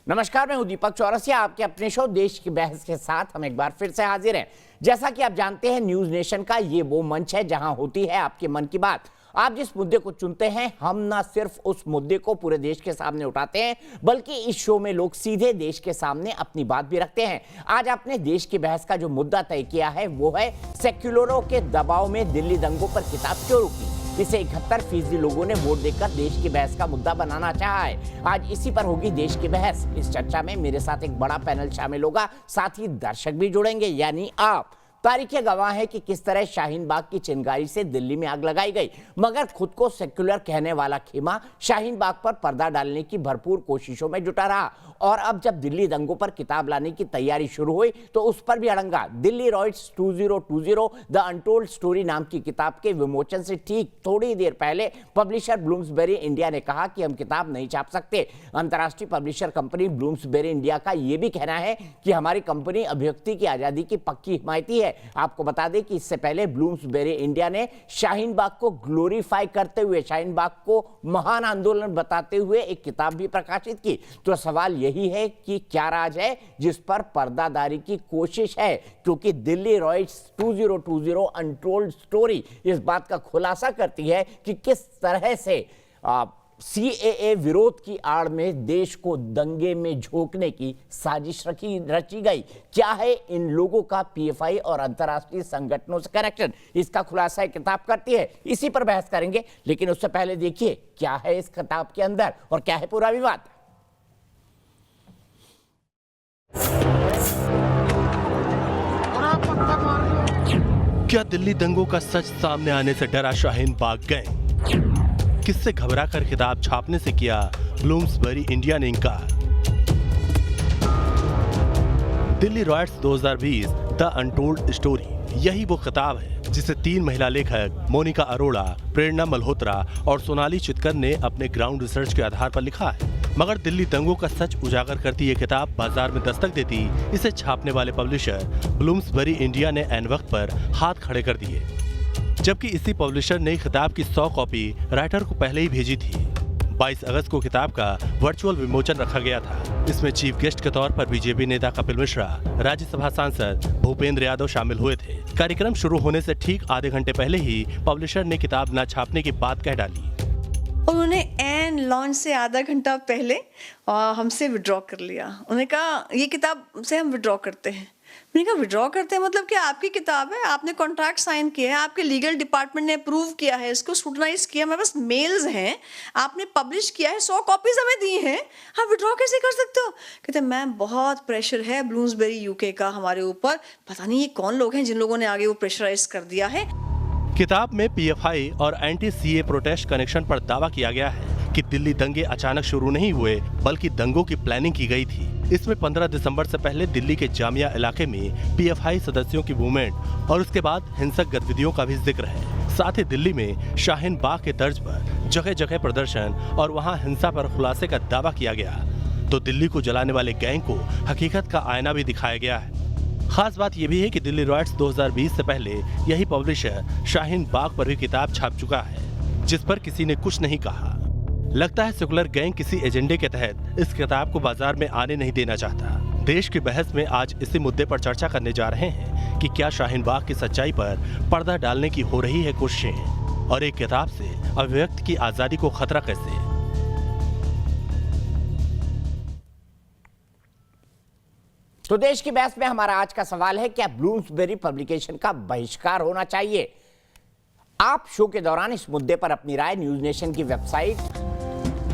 नमस्कार, मैं हूं दीपक चौरसिया। आपके अपने शो देश की बहस के साथ हम एक बार फिर से हाजिर हैं। जैसा कि आप जानते हैं, न्यूज नेशन का ये वो मंच है जहां होती है आपके मन की बात। आप जिस मुद्दे को चुनते हैं, हम ना सिर्फ उस मुद्दे को पूरे देश के सामने उठाते हैं, बल्कि इस शो में लोग सीधे देश के सामने अपनी बात भी रखते हैं। आज आपने देश की बहस का जो मुद्दा तय किया है वो है सेक्युलरों के दबाव में दिल्ली दंगों पर किताब क्यों रुकी। इसे 71% लोगों ने वोट देकर देश की बहस का मुद्दा बनाना चाहा है। आज इसी पर होगी देश की बहस। इस चर्चा में मेरे साथ एक बड़ा पैनल शामिल होगा, साथ ही दर्शक भी जुड़ेंगे, यानी आप। तारीखें गवाह है कि किस तरह शाहीन बाग की चिंगारी से दिल्ली में आग लगाई गई, मगर खुद को सेक्युलर कहने वाला खेमा शाहीन बाग पर पर्दा डालने की भरपूर कोशिशों में जुटा रहा। और अब जब दिल्ली दंगों पर किताब लाने की तैयारी शुरू हुई तो उस पर भी अड़ंगा। Delhi riots 2020 the untold story नाम की किताब के विमोचन से ठीक थोड़ी देर पहले पब्लिशर ब्लूम्सबेरी इंडिया ने कहा कि हम किताब नहीं छाप सकते। अंतर्राष्ट्रीय पब्लिशर कंपनी ब्लूम्सबेरी इंडिया का यह भी कहना है कि हमारी कंपनी अभिव्यक्ति की आजादी की पक्की हिमायती है। आपको बता दें कि इससे पहले ब्लूम्सबेरी इंडिया ने शाहीन बाग को ग्लोरीफाई करते हुए, शाहीन बाग को महान आंदोलन बताते हुए एक किताब भी प्रकाशित की। तो सवाल यही है कि क्या राज है जिस पर पर्दादारी की कोशिश है, क्योंकि दिल्ली रॉयट्स 2020 अनटोल्ड स्टोरी इस बात का खुलासा करती है कि किस तरह से सीएए विरोध की आड़ में देश को दंगे में झोंकने की साजिश रची गई। क्या है इन लोगों का पीएफआई और अंतर्राष्ट्रीय संगठनों से कनेक्शन, इसका खुलासा किताब करती है। इसी पर बहस करेंगे, लेकिन उससे पहले देखिए क्या है इस किताब के अंदर और क्या है पूरा विवाद। क्या दिल्ली दंगों का सच सामने आने से डरा शाहीन बाग गए? किससे घबराकर किताब छापने से किया ब्लूम्सबेरी इंडिया ने इनकार? Delhi riots 2020 the untold story, यही वो किताब है जिसे 3 महिला लेखक मोनिका अरोड़ा, प्रेरणा मल्होत्रा और सोनाली चितकर ने अपने ग्राउंड रिसर्च के आधार पर लिखा है। मगर दिल्ली दंगों का सच उजागर करती ये किताब बाजार में दस्तक देती इसे छापने वाले पब्लिशर ब्लूम्सबेरी इंडिया ने ऐन वक्त पर हाथ खड़े कर दिए, जबकि इसी पब्लिशर ने किताब की 100 कॉपी राइटर को पहले ही भेजी थी। 22 अगस्त को किताब का वर्चुअल विमोचन रखा गया था। इसमें चीफ गेस्ट के तौर पर बीजेपी नेता कपिल मिश्रा, राज्यसभा सांसद भूपेंद्र यादव शामिल हुए थे। कार्यक्रम शुरू होने से ठीक आधे घंटे पहले ही पब्लिशर ने किताब न छापने की बात कह डाली। उन्होंने एन लॉन्च से आधा घंटा पहले हमसे विड्रॉ कर लिया। उन्होंने कहा ये किताब से हम विड्रॉ करते हैं। मैंने कहा विड्रॉ करते हैं मतलब क्या? आपकी किताब है, आपने कॉन्ट्रैक्ट साइन किया है, आपके लीगल डिपार्टमेंट ने अप्रूव किया है, इसको स्क्रूटनाइज किया, मेरे पास मेल्स हैं, आपने पब्लिश किया है, 100 कॉपीज हमें दी हैं, आप विड्रॉ कैसे कर सकते हो? कहते मैम बहुत प्रेशर है ब्लूम्सबेरी यूके का हमारे ऊपर, पता नहीं ये कौन लोग हैं जिन लोगों ने आगे वो प्रेशराइज कर दिया है। किताब में पीएफआई और एंटी सीए प्रोटेस्ट कनेक्शन पर दावा किया गया है कि दिल्ली दंगे अचानक शुरू नहीं हुए, बल्कि दंगों की प्लानिंग की गई थी। इसमें 15 दिसंबर से पहले दिल्ली के जामिया इलाके में पीएफआई सदस्यों की मूवमेंट और उसके बाद हिंसक गतिविधियों का भी जिक्र है। साथ ही दिल्ली में शाहीन बाग के तर्ज पर जगह जगह प्रदर्शन और वहां हिंसा पर खुलासे का दावा किया गया। तो दिल्ली को जलाने वाले गैंग को हकीकत का आईना भी दिखाया गया है। खास बात यह भी है कि दिल्ली रॉयट्स 2020 से पहले यही पब्लिशर शाहीन बाग पर भी किताब छाप चुका है, जिस पर किसी ने कुछ नहीं कहा। लगता है सेकुलर गैंग किसी एजेंडे के तहत इस किताब को बाजार में आने नहीं देना चाहता। देश की बहस में आज इसी मुद्दे पर चर्चा करने जा रहे हैं कि क्या शाहीन बाग की सच्चाई पर पर्दा डालने की हो रही है कोशिशें, और एक किताब से अभिव्यक्ति की आजादी को खतरा कैसे। तो देश की बहस में हमारा आज का सवाल है, क्या ब्लूम्सबेरी पब्लिकेशन का बहिष्कार होना चाहिए? आप शो के दौरान इस मुद्दे पर अपनी राय न्यूज नेशन की वेबसाइट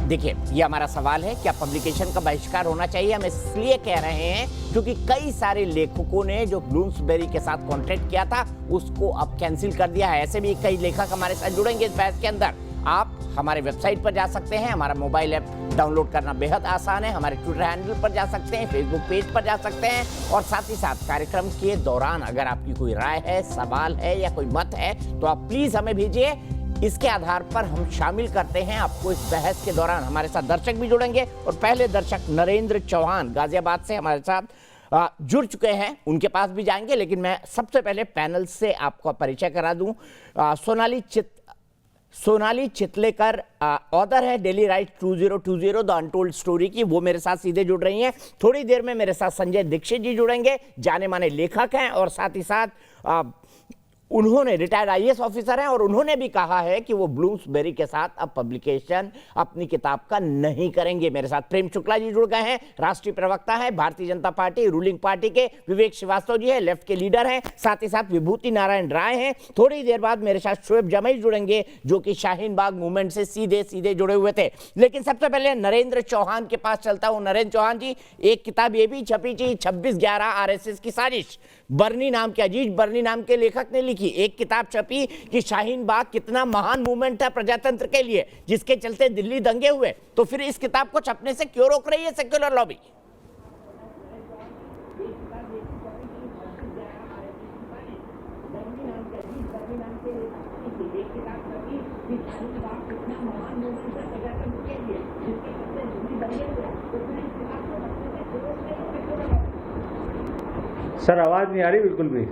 देखिए, ये हमारा सवाल है, क्या पब्लिकेशन का बहिष्कार होना चाहिए? हम इसलिए कह रहे हैं क्योंकि कई सारे लेखकों ने जो ब्लूम्सबेरी के साथ कॉन्ट्रैक्ट किया था उसको अब कैंसिल कर दिया है। ऐसे भी कई लेखक हमारे साथ जुड़ेंगे इस बहस के अंदर। आप हमारे वेबसाइट पर जा सकते हैं, हमारा मोबाइल ऐप डाउनलोड करना बेहद आसान है, हमारे ट्विटर हैंडल पर जा सकते हैं, फेसबुक पेज पर जा सकते हैं, और साथ ही साथ कार्यक्रम के दौरान अगर आपकी कोई राय है, सवाल है या कोई मत है तो आप प्लीज हमें भेजिए। इसके आधार पर हम शामिल करते हैं आपको इस बहस के दौरान। हमारे साथ दर्शक भी जुड़ेंगे और पहले दर्शक नरेंद्र चौहान गाजियाबाद से हमारे साथ जुड़ चुके हैं, उनके पास भी जाएंगे। लेकिन मैं सबसे पहले पैनल से आपको परिचय करा दूं। सोनाली सोनाली चितलेकर ऑथर है daily right 2020 the untold story की, वो मेरे साथ सीधे जुड़ रही हैं। थोड़ी देर में मेरे साथ संजय दीक्षित जी जुड़ेंगे, जाने माने लेखक हैं और साथ ही साथ उन्होंने रिटायर्ड आईएएस ऑफिसर हैं और उन्होंने भी कहा है कि वो ब्लूम्सबेरी के साथ अब पब्लिकेशन अपनी किताब का नहीं करेंगे। मेरे साथ प्रेम शुक्ला जी जुड़ गए हैं, राष्ट्रीय प्रवक्ता है Bharatiya Janata party ruling party के। विवेक श्रीवास्तव जी है, लेफ्ट के लीडर हैं। साथ ही साथ विभूति नारायण राय हैं। थोड़ी देर बाद मेरे साथ शोएब जमई जुड़ेंगे, जो कि शाहीन बाग मूवमेंट से सीधे सीधे जुड़े हुए थे। लेकिन सबसे पहले नरेंद्र चौहान के पास चलता हूं। नरेंद्र चौहान जी, एक किताब ये भी छपी थी 26/11 आरएसएस की साजिश, बर्नी नाम के, अजीज बर्नी नाम के लेखक ने लिखी एक किताब छपी कि शाहीन बाग कितना महान मूवमेंट था प्रजातंत्र के लिए, जिसके चलते दिल्ली दंगे हुए। तो फिर इस किताब को छपने से क्यों रोक रही है सेक्युलर लॉबी? सर आवाज नहीं आ रही बिल्कुल भी।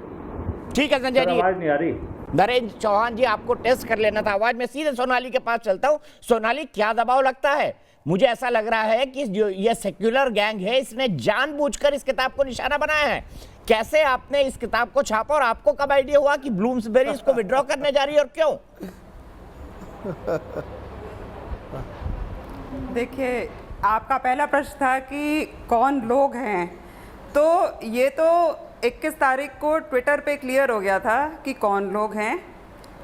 ठीक है संजय सर जी, आवाज नहीं आ रही। नरेंद्र चौहान जी आपको टेस्ट कर लेना था आवाज में। सीधे सोनाली के पास चलता हूं। सोनाली, क्या दबाव लगता है? मुझे ऐसा लग रहा है कि जो ये सेक्युलर गैंग है, इसने जानबूझकर इस किताब को निशाना बनाया है। कैसे आपने इस किताब को छापा और आपको कब आइडिया हुआ कि ब्लूम्सबेरी इसको विड्रॉ करने जा रही है और क्यों? देखिए, आपका पहला प्रश्न था कि कौन लोग हैं, तो ये तो 21 तारीख को ट्विटर पे क्लियर हो गया था कि कौन लोग हैं।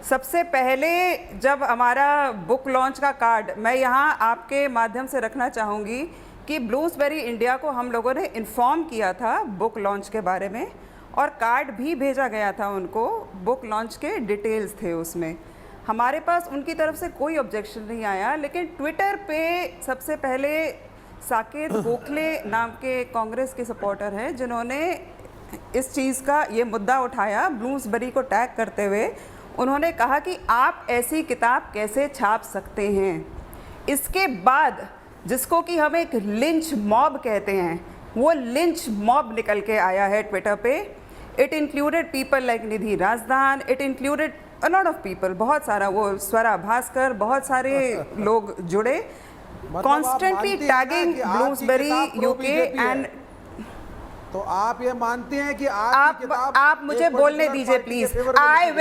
सबसे पहले जब हमारा बुक लॉन्च का कार्ड, मैं यहाँ आपके माध्यम से रखना चाहूँगी कि ब्लूम्सबेरी इंडिया को हम लोगों ने इन्फॉर्म किया था बुक लॉन्च के बारे में और कार्ड भी भेजा गया था उनको। बुक लॉन्च के डिटेल्स थे उसमें। हमारे पास उनकी तरफ से कोई ऑब्जेक्शन नहीं आया, लेकिन ट्विटर पे सबसे पहले साकेत गोखले नाम के कांग्रेस के सपोर्टर हैं जिन्होंने इस चीज़ का ये मुद्दा उठाया ब्लूम्सबेरी को टैग करते हुए। उन्होंने कहा कि आप ऐसी किताब कैसे छाप सकते हैं। इसके बाद जिसको कि हम एक लिंच मॉब कहते हैं, वो लिंच मॉब निकल के आया है ट्विटर पे। It included people like Nidhi Razdan, it included a lot of people, बहुत सारा, वो स्वरा भास्कर, बहुत सारे लोग जुड़े, constantly tagging Bloomsbury UK and. तो आप ये मानती हैं कि आप मुझे बोलने दीजिए please. I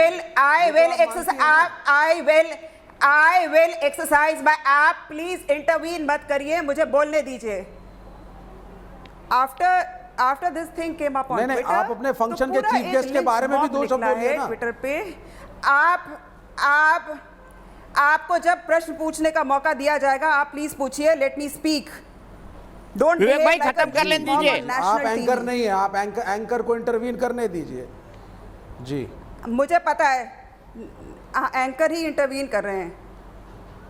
will exercise by, आप प्लीज इंटरवीन मत करिए, मुझे बोलने दीजिए। After this thing came up on Twitter, आप अपने फंक्शन के चीफ गेस्ट के बारे में भी दो शब्द बोलिए ना ट्विटर पे। आपको जब प्रश्न पूछने का मौका दिया जाएगा, आप प्लीज पूछिए। Let me speak. विवेक भाई खत्म कर लेने दीजिए। आप एंकर नहीं है, आप एंकर को इंटरवीन करने दीजिए जी। मुझे पता है एंकर ही इंटरवीन कर रहे हैं।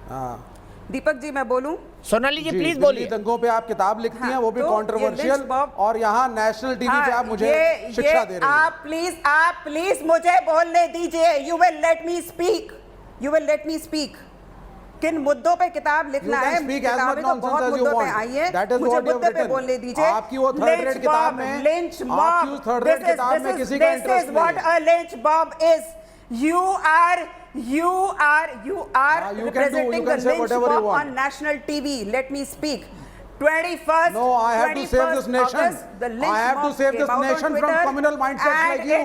हाँ दीपक जी, मैं बोलूं? सोनाली जी प्लीज बोलिए। दंगों पे आप किताब लिखती हैं, वो भी तो कंट्रोवर्शियल, और यहाँ नेशनल टीवी पे आप मुझे शिक्षा दे रहे हैं। आप प्लीज मुझे बोलने दीजिए। You will let me speak, you will let me speak. किन मुद्दों पे किताब लिखना है? किताबें तो बहुत मुद्दों पे आई है, मुझे मुद्दे पे बोलने दीजिए। आपकी वो थर्ड रेट किताब में, लिंच मॉब, आपकी थर्ड रेट किताब में किसी का इंटरेस्ट नहीं है। What a lynch mob is. You are representing the lynch mob on national TV. Let me speak. 21st. No, I have to save this nation. I have to save this nation from communal mindsets like you.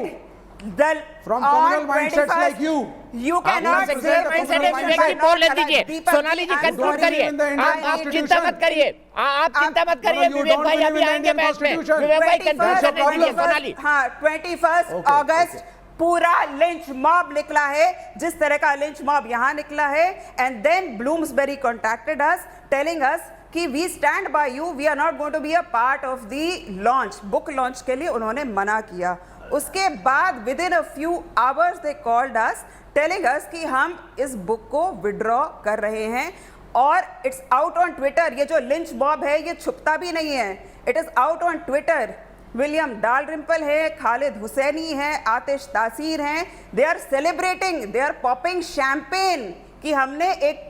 From communal mindsets like you. You cannot save विवेक जी बोलने दीजिए। सोनाली जी conclude करिए। आप चिंता मत करिए, आप चिंता मत करिए। विवेक भाई अभी आएंगे बैच में। विवेक भाई कंक्लूड करने दीजिए सोनाली। हाँ, 21 अगस्त पूरा लिंच मॉब निकला है, जिस तरह का लिंच मॉब यहाँ निकला है। And then Bloomsbury contacted us telling us कि we stand by you, we are not going to be a part of the launch. Book launch के लिए उन्होंने मना किया। उसके बाद within a few hours they called us telling us कि हम इस बुक को विड्रॉ कर रहे हैं और इट्स आउट ऑन ट्विटर। ये जो लिंच मॉब है ये छुपता भी नहीं है, it is out on Twitter. William Dalrymple है, खालिद हुसैनी है, आतिश तासीर हैं, they are celebrating, they are popping champagne कि हमने एक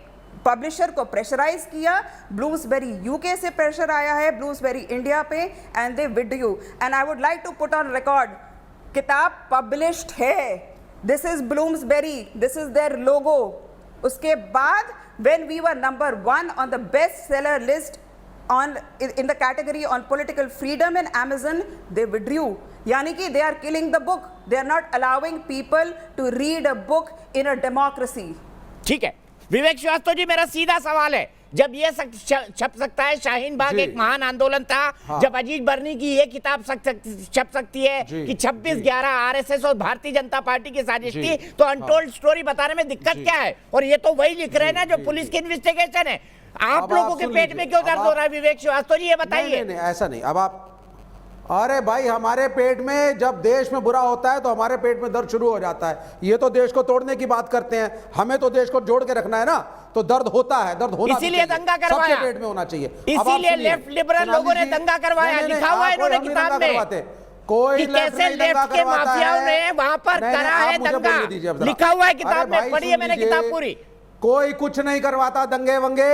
पब्लिशर को प्रेशराइज किया। ब्लूम्सबेरी यूके से प्रेशर आया है ब्लूम्सबेरी इंडिया पे, and they with you. And I would like to put on record, किताब पब्लिश्ड है, this is Bloomsbury, this is their logo, उसके बाद when we were number 1 on the bestseller list on in the category on political freedom in Amazon, they withdrew. यानी कि they are killing the book. They are not allowing people to read a book in a democracy. ठीक है विवेक श्रीवास्तव जी, मेरा सीधा सवाल है, जब ये छप सकता है, शाहीन बाग एक महान आंदोलन था, हाँ। जब अजीत बर्नी की ये किताब छप सकती है कि 26/11 आरएसएस और भारतीय जनता पार्टी की साजिश थी, तो अनटोल्ड स्टोरी बताने में दिक्कत क्या है? और ये तो वही लिख रहे हैं ना जो पुलिस की इन्वेस्टिगेशन है। आप लोगों के पेट में क्यों दर्द हो रहा है विवेक श्रीवास्तव जी, ये बताइए। नहीं, ऐसा नहीं। अब आप, अरे भाई, हमारे पेट में जब देश में बुरा होता है तो हमारे पेट में दर्द शुरू हो जाता है। ये तो देश को तोड़ने की बात करते हैं, हमें तो देश को जोड़ के रखना है ना, तो दर्द होता है, दर्द होना इसीलिए दंगा करवाया, सबके पेट में होना चाहिए। इसीलिए लेफ्ट लिबरल लोगों ने दंगा करवाया, लिखा हुआ है इन्होंने किताब में कोई कैसे लेफ्ट के माफियाओं ने वहां पर करा है दंगा, लिखा हुआ है किताब में, पढ़ी है मैंने किताब पूरी। कोई कुछ नहीं करवाता दंगे वंगे,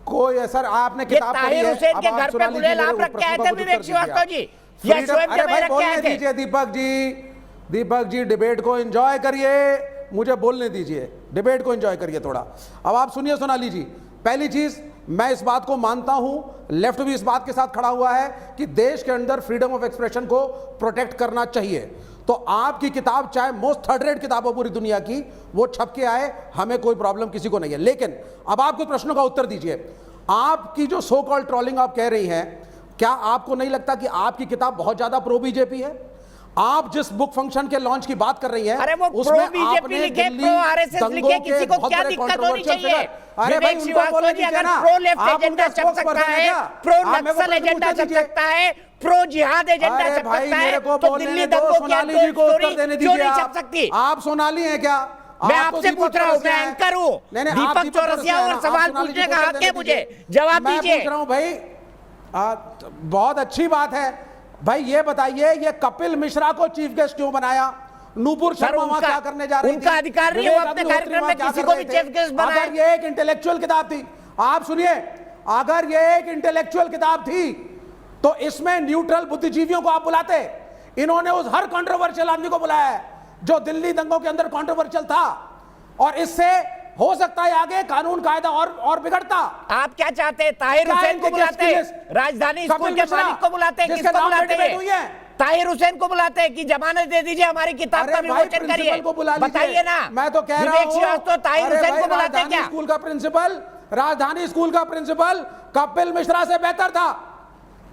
कोई। सर आपने किताब पढ़ी है? हुसैन के घर पे गुलेल आप रख के आए थे विवेक श्रीवास्तव जी, या शोएब जमील रख के आए थे? दीजिए दीपक जी डिबेट को एंजॉय करिए, मुझे बोलने दीजिए, डिबेट को एंजॉय करिए थोड़ा। अब आप सुनिए सोनाली जी, पहली चीज मैं इस बात को मानता हूं, लेफ्ट भी इस बात के साथ खड़ा हुआ है कि देश के अंदर फ्रीडम ऑफ एक्सप्रेशन को प्रोटेक्ट करना चाहिए। तो आपकी किताब चाहे मोस्ट थर्ड रेट किताब हो पूरी दुनिया की, वो छप के आए, हमें कोई प्रॉब्लम किसी को नहीं है। लेकिन अब आप कुछ प्रश्नों का उत्तर दीजिए। आपकी जो सो कॉल्ड ट्रोलिंग आप कह रही हैं, क्या आपको नहीं लगता कि आपकी किताब बहुत ज्यादा प्रो बीजेपी है? आप जिस बुक फंक्शन के लॉन्च की बात कर रही हैं, अरे वो प्रो बीजेपी लिखे, प्रो आरएसएस लिखे, किसी को क्या दिक्कत होनी चाहिए? अरे भाई उनको बोलने दीजिए ना, प्रो लेफ्ट एजेंडा छप सकता है, प्रो नक्सल एजेंडा छप सकता है, प्रो जिहाद एजेंडा छप सकता है, तो दिल्ली दंगों की स्टोरी क्यों नहीं छप सकती? आप सोनाली हैं क्या? मैं आपसे पूछ रहा हूं, मैं एंकर हूं, दीपक चौरसिया और सवाल पूछने का हक है मुझे, जवाब दीजिए। पूछ रहा हूं भाई, बहुत अच्छी बात है भाई, ये बताइए ये कपिल मिश्रा को चीफ गेस्ट क्यों बनाया? नूपुर शर्मा वहां क्या करने जा रही थी? उनका अधिकार नहीं है, वो अपने कार्यक्रम में किसी को भी चीफ गेस्ट बनाए। अगर ये एक इंटेलेक्चुअल किताब थी, आप सुनिए, अगर ये एक इंटेलेक्चुअल किताब थी तो इसमें न्यूट्रल बुद्धिजीवियों को आप बुलाते। इन्होंने उस हर कंट्रोवर्शियल आदमी को बुलाया है जो दिल्ली दंगों के अंदर कंट्रोवर्शियल था, और इससे हो सकता है आगे कानून कायदा और बिगड़ता। आप क्या चाहते हैं? ताहिर हुसैन को बुलाते, राजधानी स्कूल के मालिक को बुलाते, किसको बुलाते हैं? ताहिर हुसैन को बुलाते हैं कि जमानत दे दीजिए, हमारी किताब का विमोचन करिए, बताइए ना। मैं तो कह रहा हूं ताहिर हुसैन को बुलाते हैं क्या? स्कूल का प्रिंसिपल, राजधानी स्कूल का प्रिंसिपल कपिल मिश्रा से बेहतर था।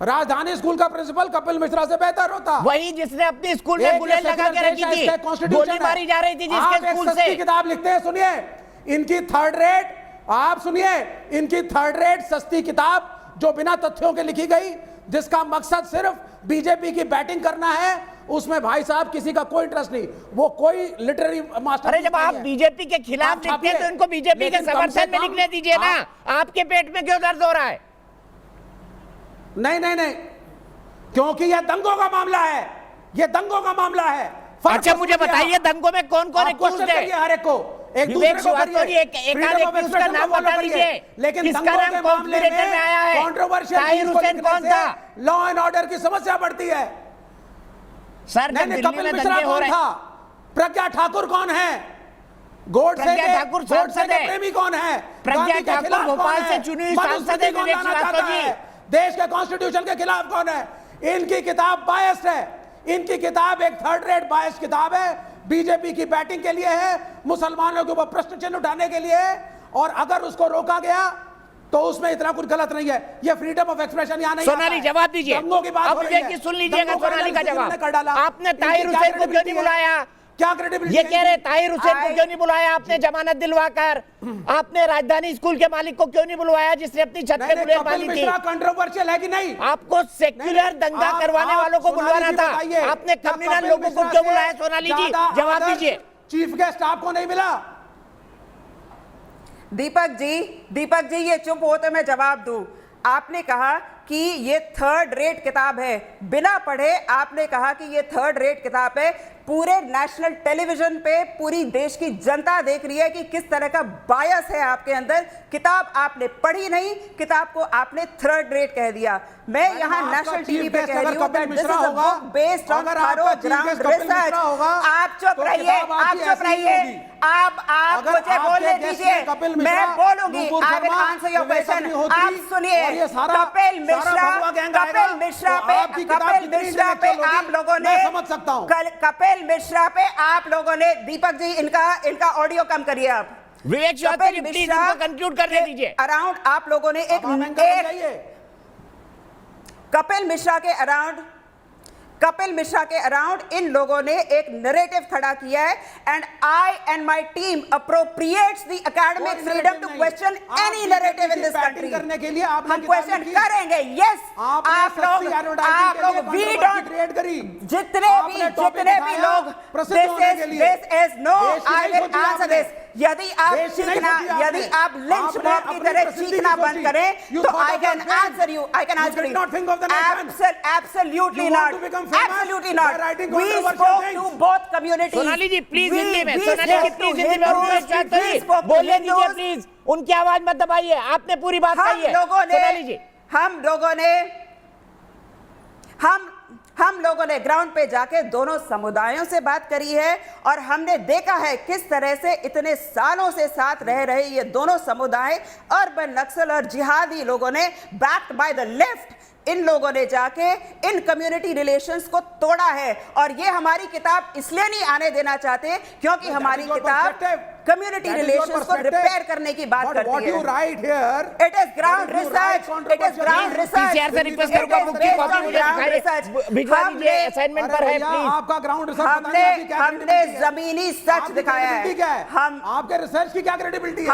राजधानी स्कूल का प्रिंसिपल कपिल मिश्रा से बेहतर होता, वही जिसने अपने स्कूल में गुलेल लगा के रखी थी, गोली मारी जा रही थी जिसके स्कूल से। किताब लिखते हैं, सुनिए इनकी थर्ड रेट, आप सुनिए इनकी थर्ड रेट सस्ती किताब जो बिना तथ्यों के लिखी गई, जिसका मकसद सिर्फ बीजेपी की बैटिंग करना है, उसमें भाई साहब किसी का कोई इंटरेस्ट नहीं, वो कोई लिटरेरी मास्टर। अरे जब आप बीजेपी के खिलाफ लिखते हैं तो इनको बीजेपी के समर्थन में लिखने दीजिए ना, आपके पेट में क्यों दर्द हो रहा है? नहीं, क्योंकि यह दंगों का मामला है, यह दंगों का मामला है। अच्छा मुझे बताइए दंगों में कौन कौन एक्यूज्ड है? हर एक को एक दूसरे को करिए, का नाम बता दीजिए, लेकिन किसका नाम कॉन्स्पिरेटर में आया है? कंट्रोवर्शियल ताहिर हुसैन कौन था? लॉ एंड ऑर्डर की समस्या बढ़ती है। सर कपिल मिश्रा कौन था? प्रज्ञा ठाकुर कौन है? गोडसे के प्रेमी कौन है? प्रज्ञा ठाकुर भोपाल से चुनी हुई सांसद है विवेक श्रीवास्तव जी। देश के कॉन्स्टिट्यूशन के खिलाफ कौन है? इनकी किताब बायस्ड है, इनकी किताब एक थर्ड रेट बायस्ड किताब है, बीजेपी की बैटिंग के लिए है, मुसलमानों के ऊपर प्रश्न चिन्ह उठाने के लिए है, और अगर उसको रोका गया तो उसमें इतना कुछ गलत नहीं है। ये फ्रीडम ऑफ एक्सप्रेशन यहाँ नहीं। सोनाली जवाब दीजिए, अब की सुन लीजिएगा सोनाली का जवाब। आपने ताहिर हुसैन को क्यों नहीं बुलाया? क्या क्रेडिबिलिटी? ये कह रहे ताहिर हुसैन को क्यों नहीं बुलाया आपने जमानत दिलवाकर? आपने राजधानी स्कूल के मालिक को क्यों नहीं बुलवाया जिसने अपनी छत पे गुलेल बांधी थी? कंट्रोवर्शियल है कि नहीं? आपको सेक्युलर दंगा करवाने वालों को बुलवाना था, आपने कम्युनल लोगों को क्यों बुलाया? सोनाली जी जवाब दीजिए। चीफ गेस्ट आपको नहीं मिला? दीपक जी ये चुप हो तो मैं जवाब दूं। आपने कहा कि ये थर्ड रेट किताब है, बिना पढ़े आपने कहा कि ये थर्ड रेट किताब है। पूरे नेशनल टेलीविजन पे पूरी देश की जनता देख रही है कि किस तरह का बायस है आपके अंदर। किताब आपने पढ़ी नहीं, किताब को आपने थर्ड रेट कह दिया। मैं यहाँ नेशनल टीवी पे कह रही हूँ that this is a book based on thorough ground research. आप चुप रहिए, आप चुप रहिए, आप मुझे बोलने दीजिए, मैं बोलूंगी। आई विल आंसर योर क्वेश्चन। आप सुनिए, कपिल मिश्रा पे आप लोगों ने, कपिल मिश्रा पे आप लोगों ने, दीपक जी इनका ऑडियो कम करिए आप। विवेक श्रीवास्तव जी प्लीज इनको कंक्लूड करने दीजिए। अराउंड आप लोगों ने कपिल मिश्रा के अराउंड इन लोगों ने एक नैरेटिव खड़ा किया है and I and my team appropriates the academic freedom to question any narrative in this country. करने के लिए हम क्वेश्चन करेंगे। यस, आप लोग वी डोंट, जितने भी लोग, this is no, I will answer this. यदि आप लिंच मॉब की तरह चीखना बंद करें तो I can answer you, absolutely not, absolutely not. We spoke to both communities. Sonali ji please Hindi में, सोनाली जी प्लीज हिंदी में, बोलने दीजिए प्लीज, उनकी आवाज मत दबाइए, आपने पूरी बात कही है। सोनाली जी, हम लोगों ने ग्राउंड पे जाके दोनों समुदायों से बात करी है और हमने देखा है किस तरह से इतने सालों से साथ रह रहे ये दोनों समुदाय, अर्बन नक्सल और जिहादी लोगों ने, बैक्ड बाय द लेफ्ट, इन लोगों ने जाके इन कम्युनिटी रिलेशंस को तोड़ा है। और ये हमारी किताब इसलिए नहीं आने देना चाहते क्योंकि हमारी किताब कम्युनिटी रिलेशंस को रिपेयर करने की बात करती है। It is ground research, it is ground research. Share से रिक्वेस्ट करूंगा, बुक की कॉपी मुझे भिजवा दीजिए, असाइनमेंट पर है प्लीज। आपका ग्राउंड रिसर्च हमने जमीनी सच दिखाया है। हम आपके रिसर्च की क्या क्रेडिबिलिटी है?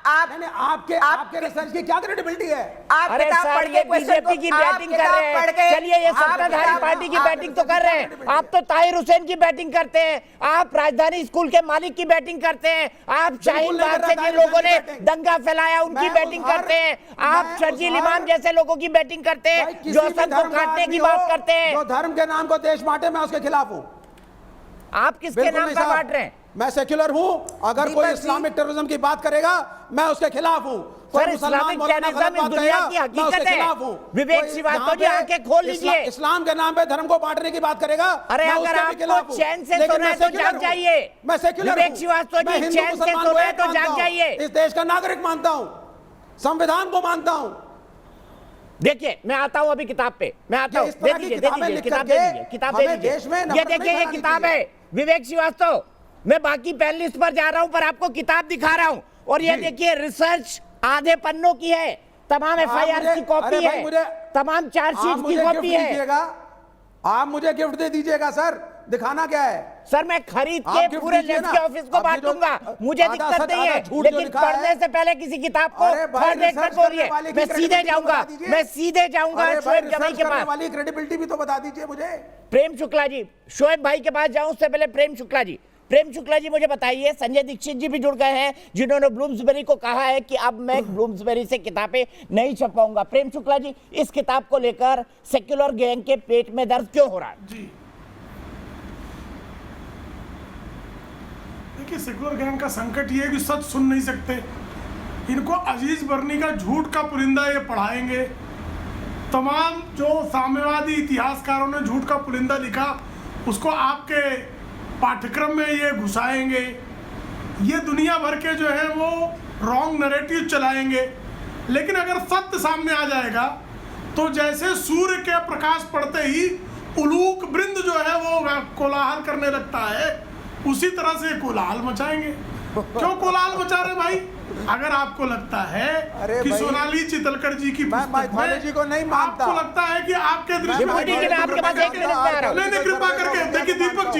आपके रिसर्च की क्या क्रेडिबिलिटी है? अरे सर, ये बीजेपी की बैटिंग कर रहे हैं, चलिए ये सत्ताधारी पार्टी की बैटिंग तो कर रहे हैं। आप तो ताहिर हुसैन की बैटिंग करते हैं, आप राजधानी स्कूल के मालिक की बैटिंग करते हैं, आप शाहीन बाग से जिन लोगों ने दंगा फैलाया उनकी बैटिंग करते हैं, आप शर्जील इमाम जैसे लोगों की बैटिंग करते हैं जो असद को काटने की बात करते हैं। जो धर्म के नाम को देश बांटे, मैं उसके खिलाफ हूं। आप किसके नाम पर बांट रहे हैं? मैं सेक्युलर हूं, अगर कोई इस्लामिक टेररिज्म की बात करेगा मैं उसके खिलाफ हूं। सर, इस्लामिक टेररिज्म इस दुनिया की हकीकत है। विवेक श्रीवास्तव जी आंखें खोल लीजिए। इस्लाम के नाम पे धर्म को बांटने की बात करेगा, अरे अगर आपको चैन से सोना है तो जाग जाइए। मैं सेक्युलर विवेक श्रीवास्तव जी, चैन से सोना है तो जाग जाइए। इस देश का नागरिक मानता हूं, संविधान को मानता हूं। देखिए, मैं आता हूं अभी किताब पे, मैं आता हूं, दे दीजिए किताब दे दीजिए। ये देखिए, ये किताब है विवेक श्रीवास्तव। मैं बाकी पैनलिस्ट पर जा रहा हूं पर आपको किताब दिखा रहा हूं, और ये देखिए रिसर्च आधे पन्नों की है, तमाम एफआईआर की कॉपी है, तमाम चार्जशीट की कॉपी है। आप मुझे गिफ्ट दे दीजिएगा सर, दिखाना क्या है? सर, मैं खरीद के पूरे लेफ्ट के ऑफिस को बांटूंगा, मुझे दिक्कत नहीं है, लेकिन पढ़ने से पहले किसी किताब को थर्ड रेट मत बोलिए। मैं सीधे जाऊंगा शोएब जमाई के पास। वाली क्रेडिबिलिटी भी तो बता दीजिए मुझे। प्रेम शुक्ला जी, शोएब भाई के पास जाऊं उससे पहले प्रेम शुक्ला जी मुझे बताइए, संजय दीक्षित जी भी जुड़ गए हैं जिन्होंने ब्लूम्सबेरी को कहा है कि अब मैं ब्लूम्सबेरी से किताबें नहीं छपाऊंगा। प्रेम शुक्ला जी, इस किताब को लेकर सेक्युलर गैंग के पेट में दर्द क्यों हो रहा है? जी देखिए, सेक्युलर गैंग का संकट ये है कि सच सुन नहीं सकते। इनको अजीज बर्नी का झूठ का पुलिंदा ये पढ़ाएंगे। तमाम जो साम्यवादी इतिहासकारों ने झूठ का पुलिंदा लिखा उसको आपके पाठ्यक्रम में ये घुसाएंगे। ये दुनिया भर के जो है वो रॉन्ग नैरेटिव चलाएंगे। लेकिन अगर सत्य सामने आ जाएगा तो जैसे सूर्य के प्रकाश पड़ते ही उलूक वृंद जो है वो कोलाहल करने लगता है, उसी तरह से कोलाहल मचाएंगे। क्यों कोलाहल मचा रहे भाई? अगर आपको लगता है कि सोनाली चितलकर जी की माइथोलॉजी को नहीं मानता, आपको लगता है कि आपके दृष्टि में, नहीं कृपा करके देखिए दीपक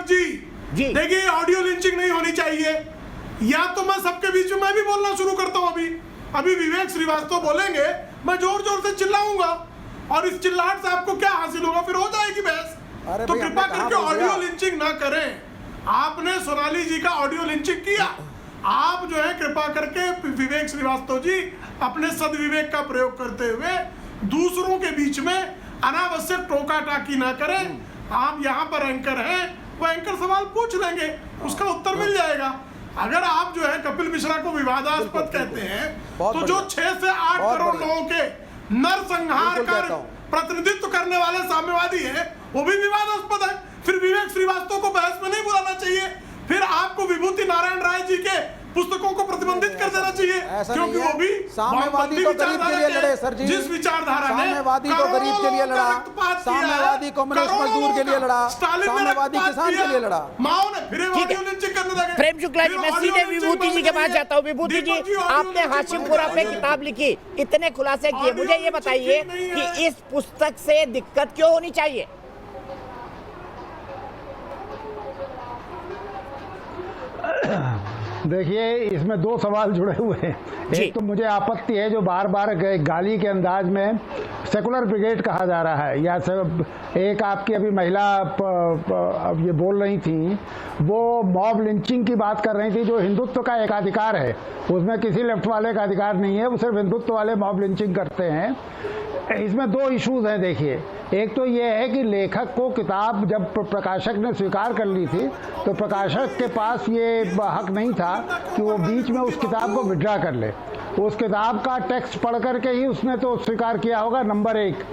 जी देखिए, ऑडियो लिंचिंग नहीं होनी चाहिए। या तो मैं सबके बीच में मैं भी बोलना शुरू करता हूँ। अभी विवेक श्रीवास्तव बोलेंगे, मैं जोर जोर से चिल्लाऊंगा और इस चिल्लाहट से आपको क्या हासिल होगा? फिर हो जाएगी बहस। तो कृपा करके ऑडियो लिंचिंग ना करें। आपने सोनाली जी का ऑडियो लिंचिंग किया, आप जो है कृपा करके विवेक श्रीवास्तव जी अपने सदविवेक का प्रयोग करते हुए दूसरों के बीच में अनावश्यक टोका टाकी ना करें। आप यहाँ पर एंकर हैं, वो एंकर सवाल पूछ लेंगे, उसका उत्तर मिल जाएगा। अगर आप जो है कपिल मिश्रा को विवादास्पद कहते हैं तो जो 6 से 8 करोड़ लोगों के नरसंहार का प्रतिनिधित्व करने वाले साम्यवादी हैं वो भी विवादास्पद है। फिर विवेक श्रीवास्तव को बहस में नहीं बुलाना चाहिए, फिर आपको विभूति नारायण राय जी के पुस्तकों को प्रतिबंधित कर देना चाहिए, क्योंकि वो भी साम्यवादी तो गरीब के लिए लड़े सर जी। जिस विचारधारा ने साम्यवादी तो गरीब के लिए लड़ा, साम्यवादी कम्युनिस्ट मजदूर के लिए लड़ा, साम्यवादी किसान के लिए लड़ा। माओ ने फिर लिंचिंग करने लगे। प्रेम शुक्ला जी, मैं सीधे विभूति जी के पास जाता हूँ। विभूति जी, आपने हाशिमपुरा पे किताब लिखी, इतने खुलासे किए, मुझे ये बताइए कि इस पुस्तक से दिक्कत क्यों होनी चाहिए? देखिए, इसमें 2 सवाल जुड़े हुए हैं। एक तो मुझे आपत्ति है जो बार बार गाली के अंदाज में सेकुलर ब्रिगेड कहा जा रहा है, या सब एक आपकी अभी महिला अब ये बोल रही थी, वो मॉब लिंचिंग की बात कर रही थी, जो हिंदुत्व का एक अधिकार है, उसमें किसी लेफ्ट वाले का अधिकार नहीं है, वो सिर्फ हिंदुत्व वाले मॉब लिंचिंग करते हैं। इसमें 2 इश्यूज हैं। देखिए, एक तो ये है कि लेखक को किताब जब प्रकाशक ने स्वीकार कर ली थी तो प्रकाशक के पास ये हक नहीं था कि वो बीच में उस किताब को विड्रा कर ले। उस किताब का टेक्स्ट पढ़ करके ही उसने तो स्वीकार किया होगा, नंबर 1।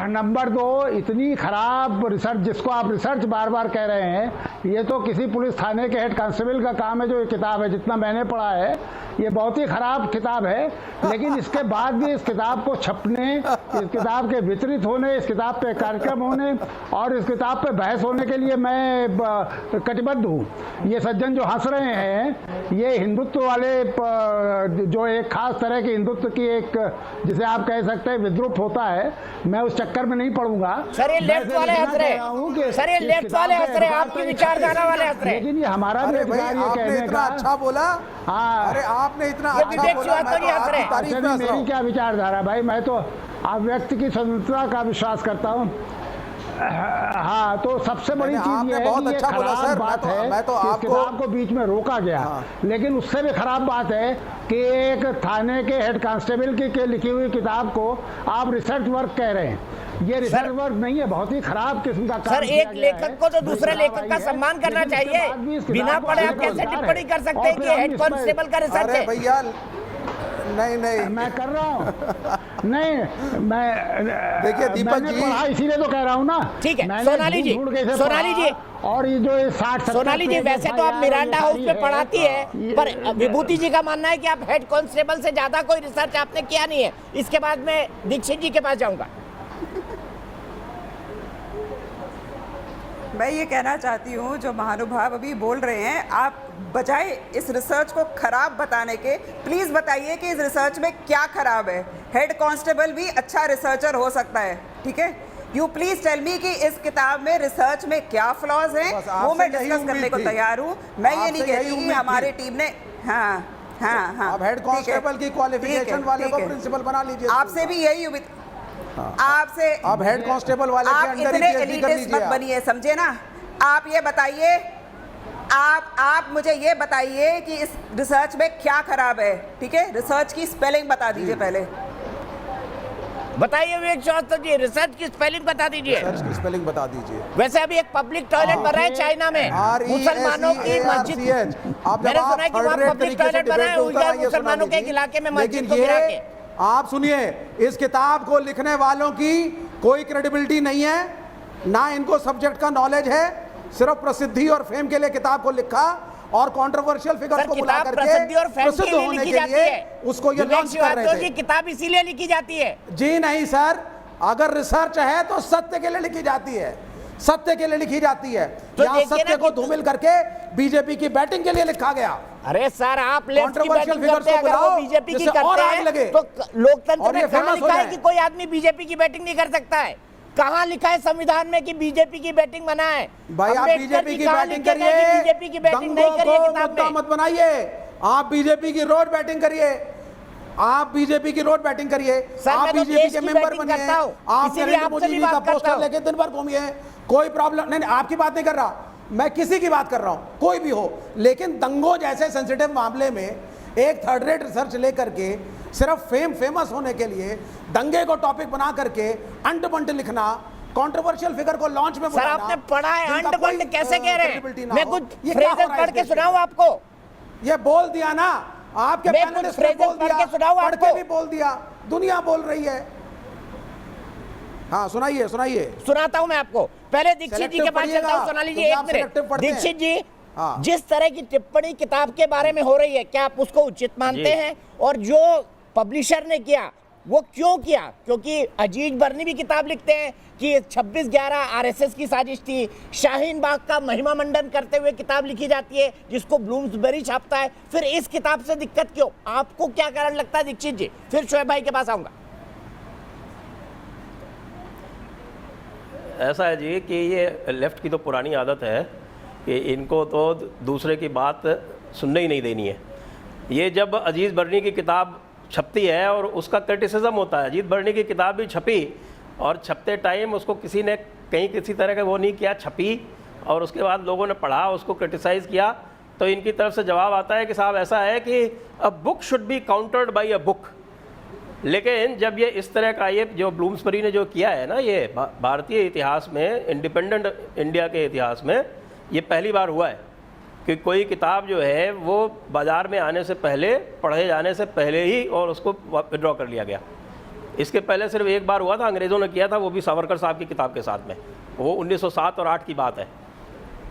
नंबर 2, इतनी खराब रिसर्च, जिसको आप रिसर्च बार बार कह रहे हैं, ये तो किसी पुलिस थाने के हेड कांस्टेबल का काम है जो ये किताब है, जितना मैंने पढ़ा है ये बहुत ही खराब किताब है। लेकिन इसके बाद भी इस किताब को छपने, इस किताब के वितरित होने, इस किताब पे कार्यक्रम होने और इस किताब पे बहस होने के लिए मैं कटिबद्ध हूँ। ये सज्जन जो हंस रहे हैं, ये हिंदुत्व वाले जो एक खास तरह के हिंदुत्व की एक, जिसे आप कह सकते हैं विद्रूप होता है, मैं उस चक्कर में नहीं पड़ूंगा। सर ये लेफ्ट वाले हंस रहे, सर ये लेफ्ट वाले हंस रहे, आपकी विचारधारा वाले हंस रहे। लेकिन ये हमारा भी अधिकार ये कहने का। अच्छा बोला। हाँ, अरे आपने इतना अच्छा बोला, मेरी क्या विचारधारा भाई, मैं तो आप व्यक्ति की स्वतंत्रता का विश्वास करता हूँ। हाँ, तो सबसे बड़ी चीज ये है कि ये खराब बात है कि इस किताब को बीच में रोका गया। लेकिन उससे भी खराब बात है कि एक थाने के हेड कांस्टेबल की लिखी हुई किताब को आप रिसर्च वर्क कह रहे हैं। ये रिसर्च वर्क नहीं है, बहुत ही खराब किस्म का काम। सर, एक लेखक को तो दूसरे लेखक का सम्मान करना चाहिए। बिना पढ़े आप कैसे टिप्पणी कर सकते हैं कि हेड कांस्टेबल का रिसर्च है? भैया नहीं मैं कर रहा हूँ। नहीं, मैं देखिए दीपक जी, इसीलिए तो कह रहा हूँ ना। ठीक है सोनाली जी, सोनाली जी, और ये जो 60 सोनाली जी, वैसे तो आप मिरांडा हाउस में पढ़ाती है, पर विभूति जी का मानना है कि आप हेड कांस्टेबल से ज्यादा कोई रिसर्च आपने किया नहीं है। इसके बाद मैं दीक्षित जी के पास जाऊंगा। मैं ये कहना चाहती हूँ, जो महानुभाव अभी बोल रहे हैं, आप बजाय इस रिसर्च को खराब बताने के प्लीज़ बताइए कि इस रिसर्च में क्या खराब है। हेड कांस्टेबल भी अच्छा रिसर्चर हो सकता है, ठीक है। यू प्लीज टेल मी कि इस किताब में रिसर्च में क्या फ्लॉज हैं, वो मैं डिस्कस करने को तैयार हूँ। मैं ये नहीं कहती कि हमारी टीम ने हाँ अब हेड कांस्टेबल की क्वालिफिकेशन वाले को प्रिंसिपल बना लीजिए। आपसे भी यही उम्मीद, आपसे अब हेड कांस्टेबल वाले के अंडर ही पीएचडी कर लीजिए। मत बनिए, समझे ना। आप ये बताइए, आप मुझे ये बताइए कि इस रिसर्च में क्या खराब है, ठीक है। रिसर्च की स्पेलिंग बता दीजिए पहले। बताइए विवेक श्रीवास्तव जी, रिसर्च की स्पेलिंग बता दीजिए। रिसर्च की स्पेलिंग बता दीजिए। वैसे अभी एक पब्लिक टॉयलेट बन रहा है चाइना में, मुसलमानों की मस्जिद। मैंने सुना है कि वहाँ पब्लिक टॉयलेट बना है उधर मुसलमानों के इलाके में, मस्जिद को गिरा के। आप सुनिए, इस किताब को लिखने वालों की कोई क्रेडिबिलिटी नहीं है, ना इनको सब्जेक्ट का नॉलेज है, सिर्फ प्रसिद्धि और फेम के लिए किताब को लिखा और कंट्रोवर्शियल फिगर्स को बुला करके प्रसिद्धि और फेम के लिए लिखी जाती है। उसको ये लॉन्च कर रहे थे। किताब इसीलिए लिखी जाती है जी नहीं सर, अगर रिसर्च है तो सत्य के लिए लिखी जाती है, सत्य के लिए लिखी जाती है। तो यहाँ सत्य को धूमिल करके बीजेपी की बैटिंग के लिए लिखा गया। अरे सर, आप लेफ्ट की बैटिंग करते हैं, अगर वो बीजेपी की करते हैं तो लोकतंत्र में कहाँ लिखा है कि कोई आदमी बीजेपी की बैटिंग नहीं कर सकता है? कहाँ लिखा है संविधान में कि बीजेपी की बैटिंग बना है? भाई आप बीजेपी की बैटिंग करिए, बीजेपी की बैटिंग नहीं करिए किताब में। मत बनाइए, आप बीजेपी की रोड बैटिंग करिए, आप बीजेपी की रोड बैटिंग करिए, आप बीजेपी के मेंबर बनिए, आप नरेंद्र मोदी जी का पोस्टर लेके दिन भर घूमिए, कोई प्रॉब्लम नहीं। आपकी बात नहीं कर रहा, मैं किसी की बात कर रहा हूं, कोई भी हो, लेकिन दंगों जैसे सेंसिटिव मामले में एक थर्ड रेट रिसर्च लेकर के सिर्फ फेमस होने के लिए दंगे को टॉपिक बना करके अंट बंट लिखना, कंट्रोवर्शियल फिगर को लॉन्च में सर आपने पढ़ा है अंट बंट कैसे कह रहे हैं? मैं कुछ फ्रेजेस पढ़ के सुनाऊं आपको? ये बोल दिया ना आपके मैं कुछ पैनलिस्ट ने, फ्रेजेस बोल पढ़ दिया, के सुनाऊं पढ़ के आपको? भी बोल दिया, दुनिया बोल रही है। हाँ सुनाइए सुनाइए। सुनाता हूं मैं आपको। पहले दीक्षित जी के पास चलता हूं। सोनाली जी एक मिनट। दीक्षित जी, जिस तरह की टिप्पणी किताब के बारे में हो रही है, क्या आप उसको उचित मानते हैं? और जो पब्लिशर ने किया वो क्यों किया? क्योंकि अजीज बर्नी भी किताब लिखते हैं कि 26/11 आरएसएस की साजिश थी। शाहीन बाग का महिमा मंडन करते हुए किताब लिखी जाती है जिसको ब्लूम्सबरी छापता है। फिर इस किताब से दिक्कत क्यों? आपको क्या कारण लगता है दीक्षित जी? फिर शोएब भाई के पास आऊंगा। ऐसा है जी कि ये लेफ्ट की तो पुरानी आदत है कि इनको तो दूसरे की बात सुनने ही नहीं देनी है। ये जब अजीज़ बर्नी की किताब छपती है और उसका क्रिटिसिज्म होता है, अजीज़ बर्नी की किताब भी छपी और छपते टाइम उसको किसी ने कहीं किसी तरह का वो नहीं किया, छपी और उसके बाद लोगों ने पढ़ा, उसको क्रिटिसाइज़ किया, तो इनकी तरफ से जवाब आता है कि साहब ऐसा है कि a book should be countered by a book. लेकिन जब ये इस तरह का ये जो ब्लूम्सबरी ने जो किया है ना, ये भारतीय इतिहास में, इंडिपेंडेंट इंडिया के इतिहास में ये पहली बार हुआ है कि कोई किताब जो है वो बाज़ार में आने से पहले, पढ़े जाने से पहले ही और उसको विड्रॉ कर लिया गया। इसके पहले सिर्फ एक बार हुआ था, अंग्रेज़ों ने किया था, वो भी सावरकर साहब की किताब के साथ में, वो 1907 और 8 की बात है।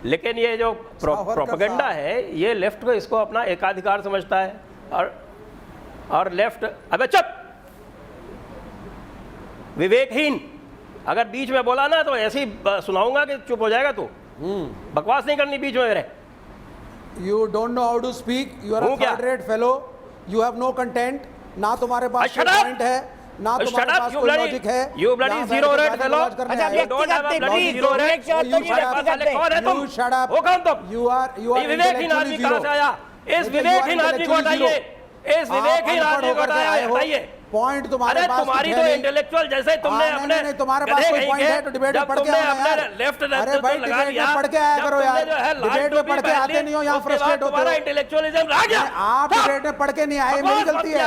लेकिन ये जो प्रोपेगेंडा है, ये लेफ्ट को इसको अपना एकाधिकार समझता है और लेफ्ट, अबे चुप, विवेकहीन, अगर बीच में बोला ना तो ऐसे ही सुनाऊंगा कि चुप हो जाएगा तू। बकवास नहीं करनी बीच में मेरे। You don't know how to speak, you are a third rate fellow, you have no content, ना तुम्हारे पास कोई पॉइंट है, ना तुम्हारे पास कोई लॉजिक है। You bloody zero rate fellow. अच्छा व्यक्तिगत कौन है तुम? वो कौन तुम? यू आर विवेकहीन आदमी कहां से आया? इस विवेकहीन आदमी को हटाइए, इस विवेकहीन आदमी को हटाइए। पॉइंट तुम्हारे पास, तुम्हारी तो इंटेलेक्चुअल जैसे तुमने अपने तुम्हारे पास कोई पॉइंट है तो डिबेट में पढ़ के आओ यार। लेफ्ट अरे भाई डिबेट में पढ़ के आया करो यार, डिबेट में पढ़ के आते नहीं हो, यहाँ फ्रस्ट्रेट होते हो। इंटेलेक्चुअलिज्म आ गया। आप डिबेट में पढ़ के नहीं आए, मेरी गलती है।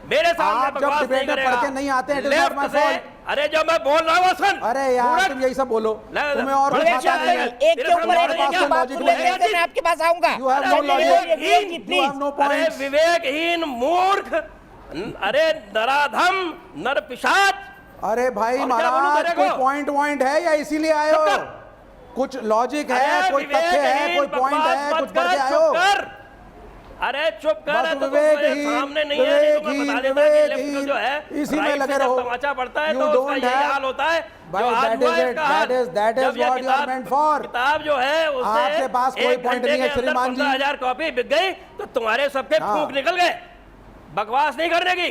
मेरे सामने आप जब डिबेट में पढ़ के नहीं आते हैं, it is not my fault. अरे जो मैं बोल रहा हूँ सुन। अरे यार तुम यही सब बोलो, तुम्हें और कुछ आता नहीं है। एक के ऊपर एक बात सुन लेते हैं, मैं आपके पास आऊंगा। You have no logic, you have no point. विवेकहीन मूर्ख, अरे नराधम, नरपिशाच। अरे भाई महाराज कोई पॉइंट है या इसीलिए आए हो? कुछ लॉजिक है, कोई तथ्य है, कोई पॉइंट है, कुछ पढ़ के आए हो? अरे चुप कर, तो सामने नहीं है, तो मैं बता देता कि लेफ्ट जो है इसी में लगे रहो। तमाचा पड़ता है तो उसका यही हाल होता है। किताब जो है उससे आपके पास कोई पॉइंट नहीं है श्रीमान जी। 15,000 कॉपी बिक गई तो तुम्हारे सबके फूंक निकल गए। बकवास नहीं करने की,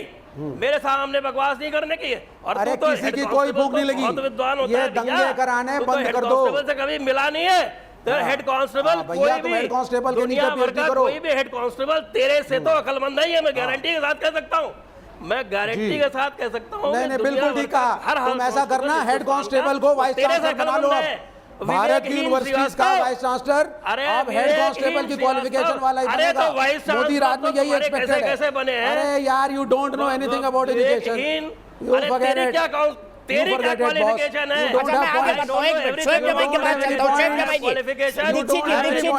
मेरे सामने बकवास नहीं करने की। और अरे तो किसी की कोई भूख नहीं लगी, विद्वान होता ये है, दंगे कराने बंद कर दो। से कभी मिला नहीं है हेड कांस्टेबल, भैया तुम हेड कांस्टेबल के नीचे पीएचडी करो। कोई भी हेड कांस्टेबल तेरे से तो अकलमंद नहीं है, मैं गारंटी के साथ कह सकता हूँ, मैं गारंटी के साथ कह सकता हूँ। नहीं बिल्कुल ठीक कहा, तुम ऐसा करना, हेड कांस्टेबल को वाइस चांसलर बना लो। भारत की यूनिवर्सिटीज का वाइस चांसलर अब हेड कांस्टेबल की क्वालिफिकेशन वाला ही बनेगा। मोदी राज में यही एक्सपेक्टेड है। अरे यार you don't know anything about education, you forget it. तेरी क्या क्वालिफिकेशन है? अच्छा मैं आगे बढ़ता हूं, एक मिनट शोएब भाई के पास चलता हूं। शोएब भाई जी, दीक्षित जी,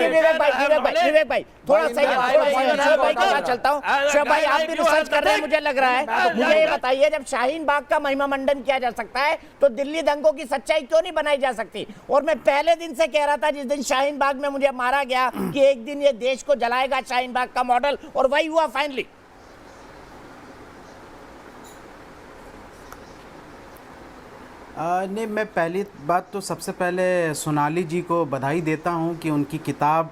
विवेक भाई थोड़ा सही है, शोएब भाई के पास चलता हूं। शोएब भाई आप भी रिसर्च कर रहे हैं मुझे लग रहा है। मुझे ये बताइए, जब शाहीन बाग का महिमा मंडन किया जा सकता है तो दिल्ली दंगों की सच्चाई क्यों नहीं बनाई जा सकती? और मैं पहले दिन से कह रहा था, जिस दिन शाहीन बाग में मुझे मारा गया, कि एक दिन ये देश को जलाएगा शाहीन बाग का मॉडल, और वही हुआ फाइनली। नहीं, मैं पहली बात तो सबसे पहले सोनाली जी को बधाई देता हूं कि उनकी किताब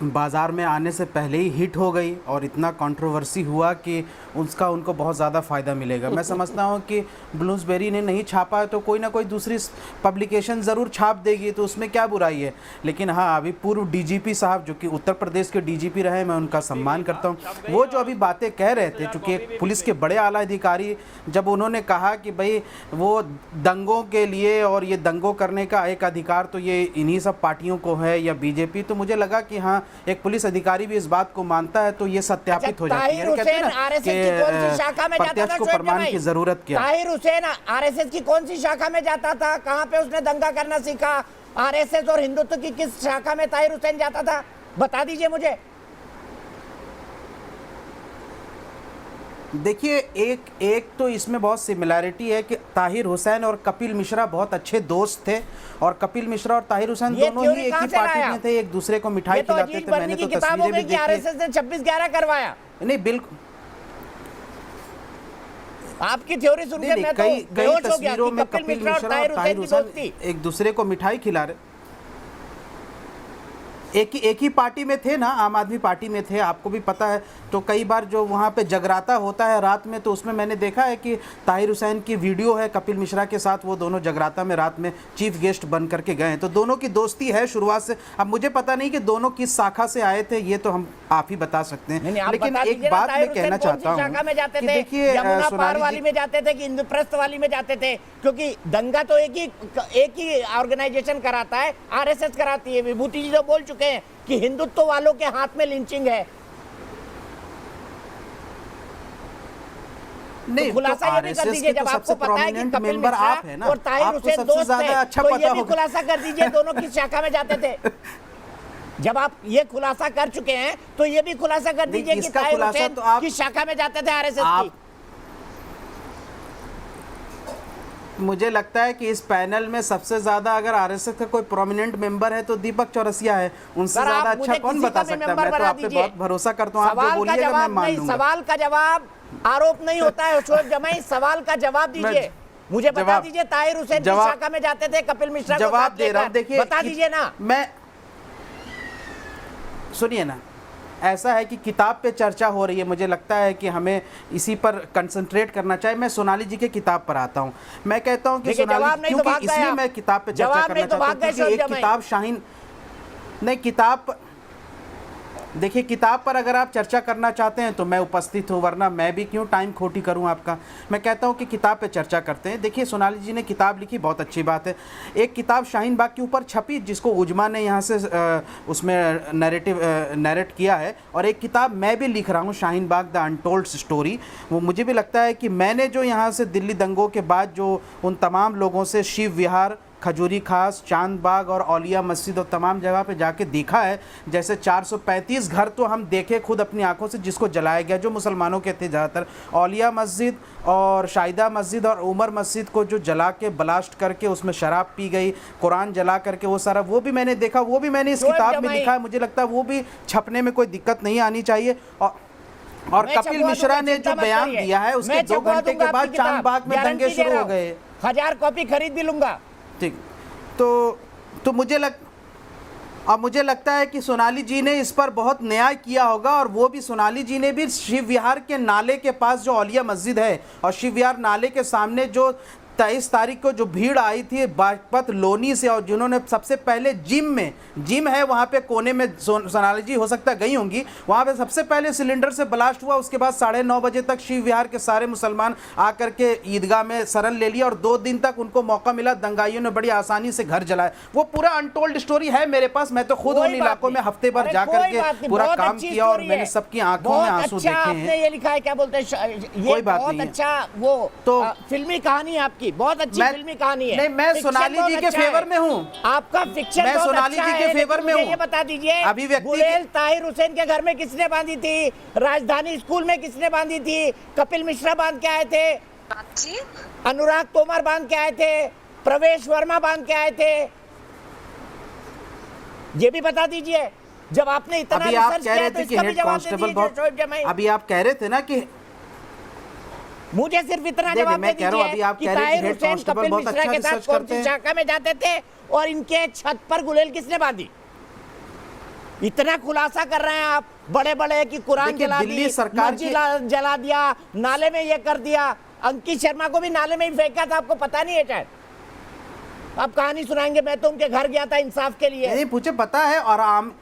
बाज़ार में आने से पहले ही हिट हो गई और इतना कंट्रोवर्सी हुआ कि उसका उनको बहुत ज़्यादा फ़ायदा मिलेगा। मैं समझता हूँ कि ब्लूम्सबेरी ने नहीं छापा है तो कोई ना कोई दूसरी पब्लिकेशन ज़रूर छाप देगी, तो उसमें क्या बुराई है। लेकिन हाँ, अभी पूर्व डीजीपी साहब जो कि उत्तर प्रदेश के डीजीपी रहे, मैं उनका सम्मान करता हूँ, वो जो अभी बातें कह रहे थे, चूँकि एक पुलिस के बड़े आला अधिकारी, जब उन्होंने कहा कि भाई वो दंगों के लिए और ये दंगों करने का एक अधिकार तो ये इन्हीं सब पार्टियों को है या बीजेपी, तो मुझे लगा कि हाँ, एक पुलिस अधिकारी भी इस बात को मानता है तो ये सत्यापित हो जाती है। कहते हैं ना कि प्रत्यक्ष को प्रमाण की जरूरत क्या। ताहिर हुसैन आरएसएस की कौन सी शाखा में जाता था, कहां पे उसने दंगा करना सीखा? आरएसएस और हिंदुत्व की किस शाखा में ताहिर हुसैन जाता था, बता दीजिए मुझे। देखिए, एक तो इसमें बहुत सिमिलैरिटी है कि ताहिर हुसैन और कपिल मिश्रा बहुत अच्छे दोस्त थे, और कपिल मिश्रा और ताहिर हुसैन दोनों ही एक ही पार्टी में थे, एक दूसरे को मिठाई खिलाते थे। मैंने तो तस्वीरें भी देखी। आरएसएस ने 26/11 करवाया। नहीं, बिल्कुल आपकी थ्योरी सुनकर मैं तो कई तस्वीरों में कपिल मिश्रा और ताहिर हुसैन एक दूसरे को मिठाई खिला रहे, एक ही पार्टी में थे ना, आम आदमी पार्टी में थे, आपको भी पता है। तो कई बार जो वहाँ पे जगराता होता है रात में, तो उसमें मैंने देखा है कि ताहिर हुसैन की वीडियो है कपिल मिश्रा के साथ, वो दोनों जगराता में रात में चीफ गेस्ट बन करके गए हैं। तो दोनों की दोस्ती है शुरुआत से। अब मुझे पता नहीं कि दोनों किस शाखा से आए थे, ये तो हम आप ही बता सकते हैं। लेकिन एक बात मैं कहना चाहता हूँ कि देखिए, वाली में जाते थे कि इंद्रप्रस्थ वाली में जाते थे, क्योंकि दंगा तो एक ही ऑर्गेनाइजेशन कराता है, आरएसएस कराती है। विभूति जी तो बोल चुके हैं कि हिंदुत्व वालों के हाथ में लिंचिंग है। नहीं, तो खुलासा ये भी कर दीजिए, जब आपको पता है कि कपिल मेंबर मिश्रा आप है ना, और ताहिर हुसैन दोस्त हैं, अच्छा तो पता ये भी होगा। खुलासा कर दीजिए दोनों किस शाखा में जाते थे। जब आप ये खुलासा कर चुके हैं तो ये भी खुलासा कर दीजिए कि ताहिर हुसैन किस शाखा में जाते थे आरएसएस की। मुझे लगता है कि इस पैनल में सबसे ज्यादा अगर आरएसएस का कोई प्रोमिनेंट मेंबर है तो दीपक चौरसिया है। उनसे ज्यादा अच्छा कौन बता सकता है? मैं तो आप पे बहुत भरोसा करता हूँ, आप जो बोलिएगा मैं मान लूंगा। सवाल का जवाब आरोप नहीं होता है शोएब जमाई, सवाल का जवाब दीजिए। मुझे बता दीजिए ताहिर हुसैन किस शाखा में जाते थे कपिल मिश्रा को जवाब दे रहा हूं। देखिए, बता दीजिए ना। मैं सुनिए ना, ऐसा है कि किताब पे चर्चा हो रही है, मुझे लगता है कि हमें इसी पर कंसंट्रेट करना चाहिए। मैं सोनाली जी के किताब पर आता हूँ। मैं कहता हूँ कि सोनाली, क्योंकि इसलिए मैं किताब पे चर्चा करना चाहता हूँ क्योंकि एक किताब शाहीन नहीं, किताब देखिए, किताब पर अगर आप चर्चा करना चाहते हैं तो मैं उपस्थित हूँ, वरना मैं भी क्यों टाइम खोटी करूँ आपका। मैं कहता हूँ कि किताब पे चर्चा करते हैं। देखिए, सोनाली जी ने किताब लिखी, बहुत अच्छी बात है। एक किताब शाहीन बाग के ऊपर छपी, जिसको उजमा ने यहाँ से उसमें नैरेट किया है, और एक किताब मैं भी लिख रहा हूँ, Shaheen Bagh the untold story. वो मुझे भी लगता है कि मैंने जो यहाँ से दिल्ली दंगों के बाद जो उन तमाम लोगों से शिव विहार, खजूरी खास, चांद बाग और औलिया मस्जिद और तमाम जगह पे जाके देखा है, जैसे 435 घर तो हम देखे खुद अपनी आंखों से जिसको जलाया गया, जो मुसलमानों के थे ज़्यादातर। औलिया मस्जिद और शाहिदा मस्जिद और उमर मस्जिद को जो जला के ब्लास्ट करके उसमें शराब पी गई, कुरान जला करके वो सारा, वो भी मैंने देखा, वो भी मैंने इस किताब में लिखा है। मुझे लगता है वो भी छपने में कोई दिक्कत नहीं आनी चाहिए। और कपिल मिश्रा ने जो बयान दिया है उसके 2 घंटे के बाद चांद बाग में दंगे शुरू हो गए। 1000 कॉपी खरीद भी लूंगा। ठीक, तो मुझे लगता है कि सोनाली जी ने इस पर बहुत न्याय किया होगा, और वो भी सोनाली जी ने भी शिव विहार के नाले के पास जो औलिया मस्जिद है और शिव विहार नाले के सामने जो 23 तारीख को जो भीड़ आई थी बागपत लोनी से, और जिन्होंने सबसे पहले जिम है वहाँ पे कोने में, सोनाली जी हो सकता गई होंगी, वहाँ पे सबसे पहले सिलेंडर से ब्लास्ट हुआ। उसके बाद 9:30 बजे तक शिव विहार के सारे मुसलमान आकर के ईदगाह में शरण ले लिया, और 2 दिन तक उनको मौका मिला, दंगाइयों ने बड़ी आसानी से घर जलाए। वो पूरा अनटोल्ड स्टोरी है मेरे पास। मैं तो खुद उन इलाकों में हफ्ते भर जा करके पूरा काम किया, और मैंने सबकी आंखों में आंसू देखे हैं। ये लिखा है, क्या बोलते हैं, कोई बात नहीं, अच्छा वो तो फिल्मी कहानी आपकी बहुत अच्छी फिल्मी कहानी है। नहीं, मैं सोनाली जी के फेवर में हूँ। आपका फिक्शन मैं सोनाली जी के फेवर में हूँ। ये बता दीजिए, अभिव्यक्ति गुलेल ताहिर हुसैन के घर में किसने बांधी थी? राजधानी स्कूल में किसने बांधी थी? कपिल मिश्रा बांध के आए थे, अनुराग तोमर बांध के आए थे, प्रवेश वर्मा बांध के आए थे। ये भी बता दीजिए। जब आपने इतना रिसर्च किया तो इसका भी जवाब दे दीजिए। अभी आप कह रहे थे ना कि मुझे सिर्फ इतना जवाब दे दीजिए कि ताहिर हुसैन कपिल मिश्रा के साथ कौन सी शाखा में जाते थे और इनके छत पर गुलेल किसने बांधी? इतना खुलासा कर रहे हैं आप बड़े बड़े कि कुरान जला दी, मस्जिद जला दिया, नाले में ये कर दिया। अंकित शर्मा को भी नाले में ही फेंका था, आपको पता नहीं है शायद? आप कहानी सुनाएंगे, मैं तो उनके घर गया था इंसाफ के लिए। नहीं पूछे, पता है। और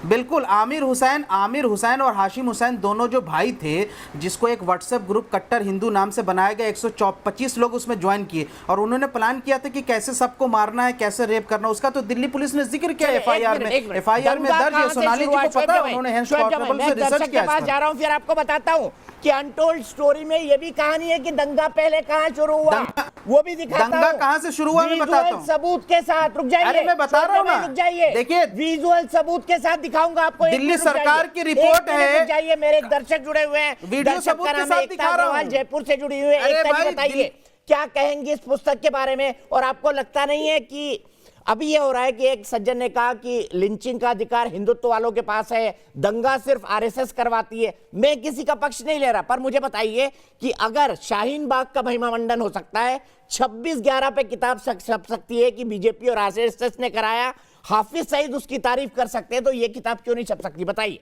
बिल्कुल आमिर हुसैन और हाशिम हुसैन दोनों जो भाई थे, जिसको एक व्हाट्सएप ग्रुप कट्टर हिंदू नाम से बनाया गया, 125 लोग उसमें ज्वाइन किए और उन्होंने प्लान किया था कि कैसे सबको मारना है, कैसे रेप करना। उसका तो दिल्ली पुलिस ने जिक्र किया एफआईआर में दर्ज है। सोनाली जी को पता है, उन्होंने हेंस कॉर्पोरेबल से रिसर्च किया। पास जा रहा हूं, फिर आपको बताता हूं कि अनटोल्ड स्टोरी में ये भी कहानी है कि दंगा पहले कहां शुरू हुआ, वो भी दिखाता हूं। दंगा कहां से शुरू हुआ मैं बताता हूं, सबूत के साथ। रुक जाइए, अरे मैं बता रहा हूं ना, रुक जाइए, देखिए विजुअल सबूत के साथ दिखाऊंगा आपको। दिल्ली सरकार की रिपोर्ट है। जाइए, मेरे दर्शक जुड़े हुए हैं, वीडियो सबूत के साथ दिखा रहा हूं। जयपुर से जुड़ी हुई है। एकता जी बताइए क्या कहेंगे इस पुस्तक के बारे में? और आपको लगता नहीं है कि अभी ये हो रहा है कि एक सज्जन ने कहा कि लिंचिंग का अधिकार हिंदुत्व वालों के पास है, दंगा सिर्फ आरएसएस करवाती है। मैं किसी का पक्ष नहीं ले रहा, पर मुझे बताइए कि अगर शाहीन बाग का महिमामंडन हो सकता है, 26/11 पे किताब छप सकती है कि बीजेपी और आरएसएस ने कराया, हाफिज सईद उसकी तारीफ कर सकते हैं, तो ये किताब क्यों नहीं छप सकती? बताइए।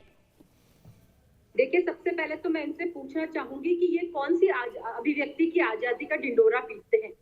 देखिए, सबसे पहले तो मैं इनसे पूछना चाहूंगी कि ये कौन सी अभिव्यक्ति की आजादी का ढिंडोरा पीटते हैं?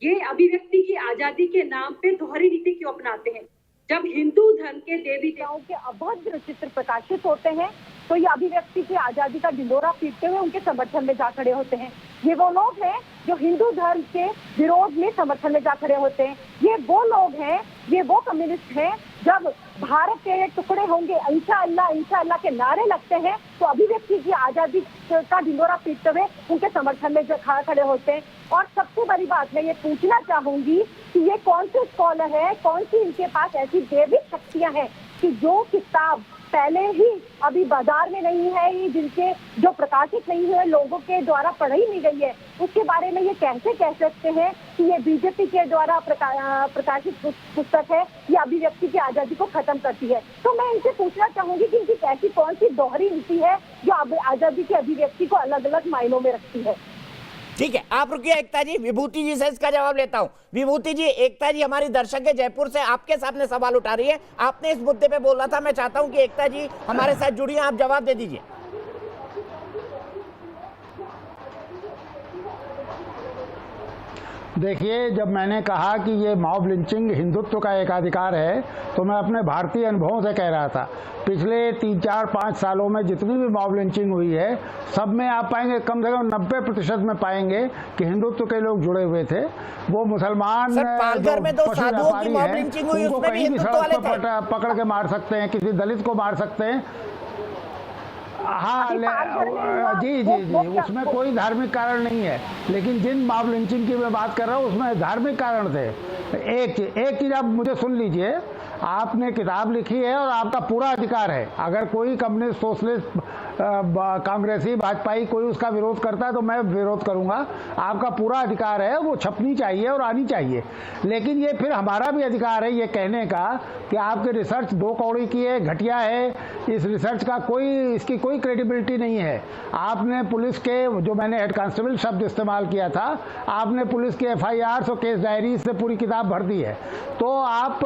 ये अभिव्यक्ति की आजादी के नाम पे दोहरी नीति क्यों अपनाते हैं? जब हिंदू धर्म के देवी देवताओं के अभद्र चित्र प्रकाशित होते हैं तो ये अभिव्यक्ति की आजादी का ढिंडोरा पीटते हुए उनके समर्थन में जा खड़े होते हैं। ये वो लोग हैं जो हिंदू धर्म के विरोध में समर्थन में जा खड़े होते हैं। ये वो लोग हैं, ये वो कम्युनिस्ट हैं, जब भारत के टुकड़े होंगे इंशाअल्लाह के नारे लगते हैं तो अभिव्यक्ति की आजादी का ढिंडोरा पीटते हुए उनके समर्थन में खड़े होते हैं। और सबसे बड़ी बात मैं ये पूछना चाहूंगी कि ये कौन से स्कॉलर है, कौन सी इनके पास ऐसी दैविक शक्तियां हैं कि जो किताब पहले ही अभी बाजार में नहीं है, जिनके जो प्रकाशित नहीं हुए, लोगों के द्वारा पढ़ी नहीं गई है, उसके बारे में ये कैसे कह सकते हैं कि ये बीजेपी के द्वारा प्रकाशित पुस्तक है, ये अभिव्यक्ति की आजादी को खत्म करती है? तो मैं इनसे पूछना चाहूंगी कि इनकी ऐसी कौन सी दोहरी नीति है जो आजादी की अभिव्यक्ति को अलग अलग मायनों में रखती है? ठीक है, आप रुकिए एकता जी, विभूति जी से इसका जवाब लेता हूं। विभूति जी, एकता जी हमारी दर्शक है जयपुर से, आपके सामने सवाल उठा रही है। आपने इस मुद्दे पे बोला था, मैं चाहता हूं कि एकता जी हमारे साथ जुड़ी हैं, आप जवाब दे दीजिए। देखिए, जब मैंने कहा कि ये मॉब लिंचिंग हिंदुत्व का एक अधिकार है, तो मैं अपने भारतीय अनुभवों से कह रहा था। पिछले 3, 4, 5 सालों में जितनी भी मॉब लिंचिंग हुई है, सब में आप पाएंगे कम से कम 90% में पाएंगे कि हिंदुत्व के लोग जुड़े हुए थे। वो मुसलमान पालघर में 2 साधुओं की मॉब लिंचिंग हुई, उसमें भी हिंदुत्व वाले थे। पकड़ के मार सकते हैं, किसी दलित को मार सकते हैं। हाँ, जी, उसमें कोई धार्मिक कारण नहीं है, लेकिन जिन मॉब लिंचिंग की मैं बात कर रहा हूँ उसमें धार्मिक कारण थे। एक चीज आप मुझे सुन लीजिए, आपने किताब लिखी है और आपका पूरा अधिकार है, अगर कोई कम्युनिस्ट, सोशलिस्ट, कांग्रेसी, भाजपाई कोई उसका विरोध करता है तो मैं विरोध करूंगा, आपका पूरा अधिकार है, वो छपनी चाहिए और आनी चाहिए। लेकिन ये फिर हमारा भी अधिकार है ये कहने का कि आपकी रिसर्च 2 कौड़ी की है, घटिया है, इस रिसर्च का इसकी कोई क्रेडिबिलिटी नहीं है। आपने पुलिस के, जो मैंने हेड कांस्टेबल शब्द इस्तेमाल किया था, आपने पुलिस के FIR और केस डायरी से पूरी किताब भर दी है। तो आप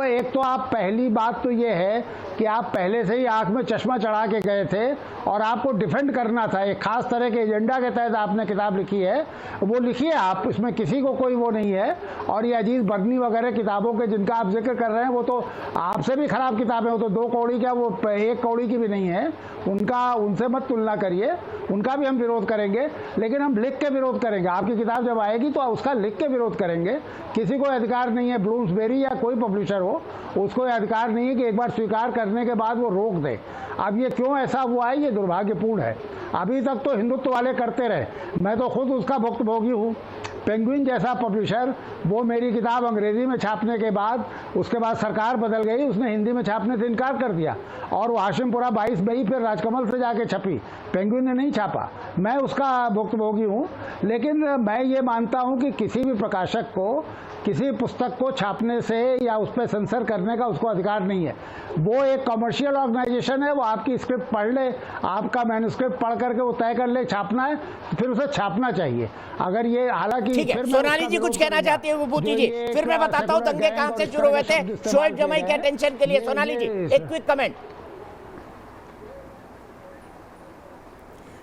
पहली बात तो ये है कि आप पहले से ही आंख में चश्मा चढ़ा के गए थे और आपको डिफेंड करना था। एक खास तरह के एजेंडा के तहत आपने किताब लिखी है, वो लिखिए आप, इसमें किसी को कोई वो नहीं है। और ये अजीज बर्नी वगैरह किताबों के जिनका आप जिक्र कर रहे हैं, वो तो आपसे भी खराब किताबें, वो तो 2 कौड़ी क्या, वो 1 कौड़ी की भी नहीं है। उनसे मत तुलना करिए, उनका भी हम विरोध करेंगे, लेकिन हम लिख के विरोध करेंगे। आपकी किताब जब आएगी तो उसका लिख के विरोध करेंगे। किसी को अधिकार नहीं है, ब्लूम्सबेरी या कोई पब्लिशर हो, उसको अधिकार नहीं है कि एक बार स्वीकार करने के बाद वो रोक दे। अब ये क्यों ऐसा हुआ है, ये दुर्भाग्यपूर्ण है। अभी तक तो हिंदुत्व वाले करते रहे, मैं तो खुद उसका भुक्तभोगी हूँ। पेंगुइन जैसा पब्लिशर, वो मेरी किताब अंग्रेजी में छापने के बाद, उसके बाद सरकार बदल गई, उसने हिंदी में छापने से इनकार कर दिया और वो हाशिमपुरा 22 मई फिर राजकमल से जाके छपी, पेंगुइन ने नहीं छापा। मैं उसका भुक्तभोगी हूँ। लेकिन मैं ये मानता हूँ कि किसी भी प्रकाशक को किसी पुस्तक को छापने से या उस पर सेंसर करने का उसको अधिकार नहीं है। वो एक कमर्शियल ऑर्गेनाइजेशन है, वो आपकी स्क्रिप्ट पढ़ ले, आपका मैन्युस्क्रिप्ट पढ़ करके वो तय कर ले छापना है, फिर उसे छापना चाहिए। अगर ये, हालांकि सोनाली जी कुछ कहना चाहती है। है विभूति जी, फिर मैं बताता हूँ दंगे कहां से शुरू हुए थे शोएब जमाई के अटेंशन के लिए। सोनाली जी एक क्विक कमेंट।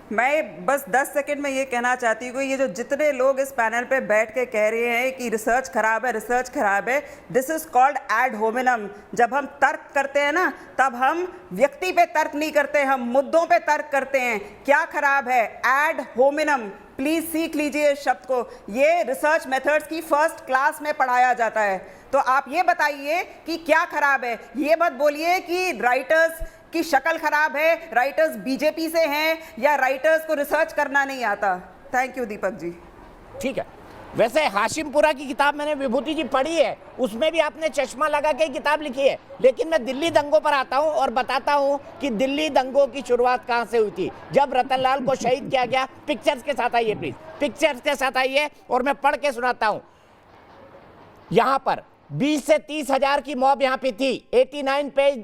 मैं बस 10 सेकंड में ये कहना चाहती हूँ, ये जो जितने लोग इस पैनल पे बैठ के कह रहे हैं कि रिसर्च खराब है, रिसर्च खराब है, this is called add hominem. जब हम तर्क करते हैं ना, तब हम व्यक्ति पे तर्क नहीं करते, हम मुद्दों पे तर्क करते हैं। क्या खराब है? Add hominem. प्लीज सीख लीजिए इस शब्द को, ये रिसर्च मेथड्स की फर्स्ट क्लास में पढ़ाया जाता है। तो आप ये बताइए कि क्या खराब है, ये मत बोलिए कि राइटर्स की शक्ल खराब है, राइटर्स बीजेपी से हैं या राइटर्स को रिसर्च करना नहीं आता। Thank you Deepak ji. ठीक है, वैसे हाशिमपुरा की किताब मैंने विभूति जी पढ़ी है, उसमें भी आपने चश्मा लगा के किताब लिखी है, लेकिन मैं दिल्ली दंगों पर आता हूं और बताता हूं कि दिल्ली दंगों की शुरुआत कहां से हुई थी। जब रतनलाल को शहीद किया गया, पिक्चर्स के साथ आइए प्लीज, पिक्चर्स के साथ आइए और मैं पढ़ के सुनाता हूं। यहां पर 20 से 30 हजार की मॉब यहां पे थी। 89 page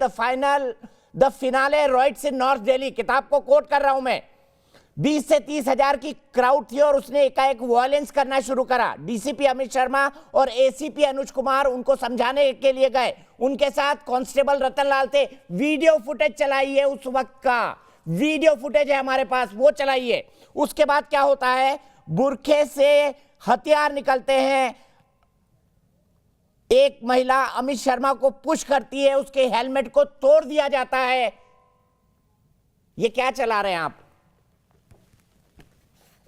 the finale riots in north Delhi, किताब को कोट कर रहा हूं मैं। 20 से 30 हजार की क्राउड थी और उसने एकाएक वायलेंस करना शुरू करा। डीसीपी अमित शर्मा और एसीपी अनुज कुमार उनको समझाने के लिए गए, उनके साथ कांस्टेबल रतनलाल थे। वीडियो फुटेज चलाइए, उस वक्त का वीडियो फुटेज है हमारे पास, वो चलाइए। उसके बाद क्या होता है, बुरखे से हथियार निकलते हैं, एक महिला अमित शर्मा को पुश करती है, उसके हेलमेट को तोड़ दिया जाता है। ये क्या चला रहे हैं आप?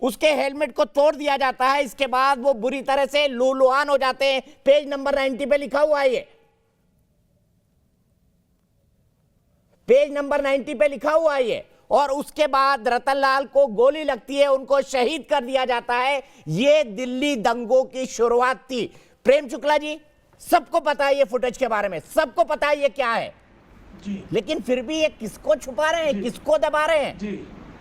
उसके हेलमेट को तोड़ दिया जाता है। इसके बाद वो बुरी तरह से लूलुआन हो जाते हैं। पेज नंबर 90 पे लिखा हुआ है, ये पेज नंबर 90 पे लिखा हुआ है ये। और उसके बाद रतनलाल को गोली लगती है, उनको शहीद कर दिया जाता है। ये दिल्ली दंगों की शुरुआत थी। प्रेम शुक्ला जी, सबको पता है ये फुटेज के बारे में, सबको पता है ये क्या है जी। लेकिन फिर भी ये किसको छुपा रहे हैं, किसको दबा रहे हैं जी।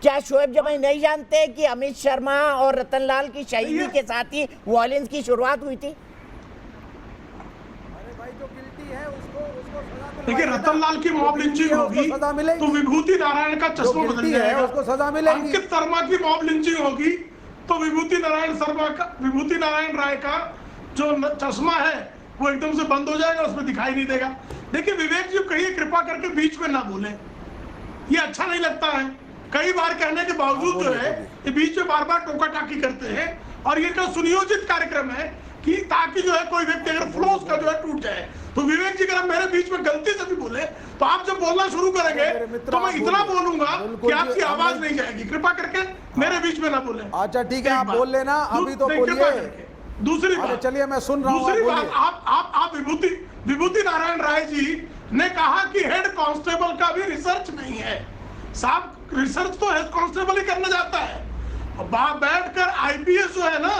क्या शोएब जमाई नहीं जानते कि अमित शर्मा और रतनलाल की शहीदी के साथ ही वायलेंस की शुरुआत हुई थी? देखिए, रतनलाल की मॉब लिंचिंग होगी तो विभूति नारायण का चश्मा बदल जाएगा, उसको सजा मिलेगी। अंकित शर्मा की मॉब लिंचिंग होगी तो विभूति नारायण राय का जो चश्मा है वो एकदम से बंद हो जाएगा, उसमें दिखाई नहीं देगा। देखिए विवेक जी, कहिए कृपा करके बीच में ना बोले, ये अच्छा नहीं लगता है। कई बार कहने के बावजूद जो है ये बीच में बार बार टोका टाकी करते हैं, और ये का सुनियोजित कार्यक्रम है कि ताकि जो है कोई व्यक्ति अगर फ्लो का जो है टूट जाए। तो विवेक जी अगर मेरे बीच में गलती से भी बोले तो आप जब बोलना शुरू करेंगे तो मैं इतना बोलूंगा कि आपकी आवाज नहीं जाएगी। कृपा करके मेरे बीच में ना बोले। अच्छा ठीक है, आप बोल लेना, अभी तो बोलिए। दूसरी बात, चलिए मैं सुन रहा हूं। दूसरी बात, आप विभूति नारायण राय जी ने कहा कि हेड कांस्टेबल का भी रिसर्च नहीं है। साहब, रिसर्च तो हेड कांस्टेबल ही करने जाता है। बैठकर आईपीएस जो है ना,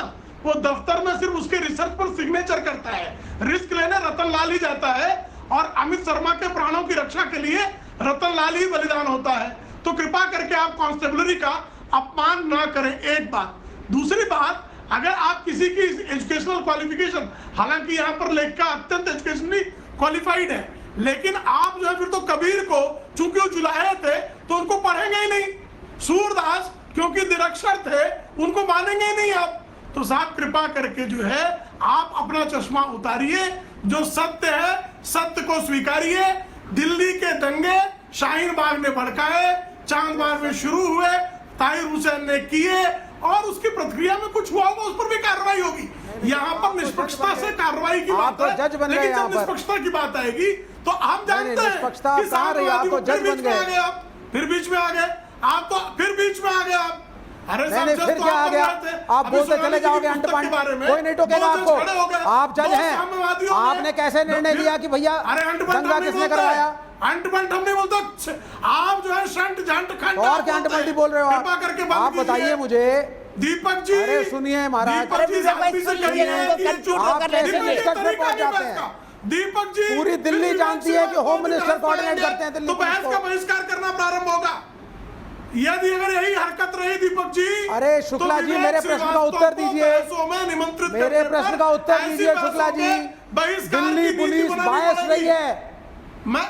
वो दफ्तर में सिर्फ उसके रिसर्च पर सिग्नेचर करता है। रिस्क लेने रतनलाल ही जाता है और अमित शर्मा के प्राणों की रक्षा के लिए रतनलाल ही बलिदान होता है। तो कृपा करके आप कांस्टेबलरी का अपमान ना करें, एक बात। दूसरी बात, अगर आप किसी की एजुकेशनल क्वालिफिकेशन, हालांकि यहाँ पर लेखिका अत्यंत एजुकेशनली क्वालिफाइड है, लेकिन आप जो है फिर तो कबीर को चूंकि वो जुलाहे थे तो उनको पढ़ेंगे ही नहीं। सूरदास क्योंकि निरक्षर थे, उनको मानेंगे ही नहीं आप। तो साहब कृपा करके जो है आप अपना चश्मा उतारिए, जो सत्य है सत्य को स्वीकारिए। दिल्ली के दंगे शाहीन बाग ने भड़काए, चांद बाग में शुरू हुए, ताहिर हुसैन ने किए, और उसकी प्रक्रिया में कुछ हुआ होगा, उस पर भी कार्रवाई होगी। यहाँ पर निष्पक्षता से कार्रवाई की बात है, लेकिन जब निष्पक्षता की बात आएगी तो आप जानते हैं कि साम्यवादी को फिर बीच में आ गए आप, फिर बीच में आ गए आप, तो फिर बीच में आ गए आप। अरे नहीं, फिर क्या आ गया? आप बोलते चले जाओगे अंट पंट, कोई नहीं टोकेगा आपको। आप जज हैं, आपने कैसे निर्णय लिया कि भैया दंगा किसने करवाया? अंट पंट हम नहीं बोलते, आप जो है शंट जंट खंड और क्या अंट पंटी बोल रहे हो आप बताइए मुझे। दीपक जी, अरे सुनिए महाराज, दीपक जी, पूरी दिल्ली जानती है कि होम मिनिस्टर कोऑर्डिनेट करते हैं दिल्ली। तो बहस का बहिष्कार करना प्रारंभ होगा यदि अगर यही हरकत रही दीपक जी। अरे शुक्ला जी, मेरे प्रश्न का उत्तर दीजिए, मेरे प्रश्न का उत्तर दीजिए शुक्ला जी। दिल्ली पुलिस बायस रही है। मैं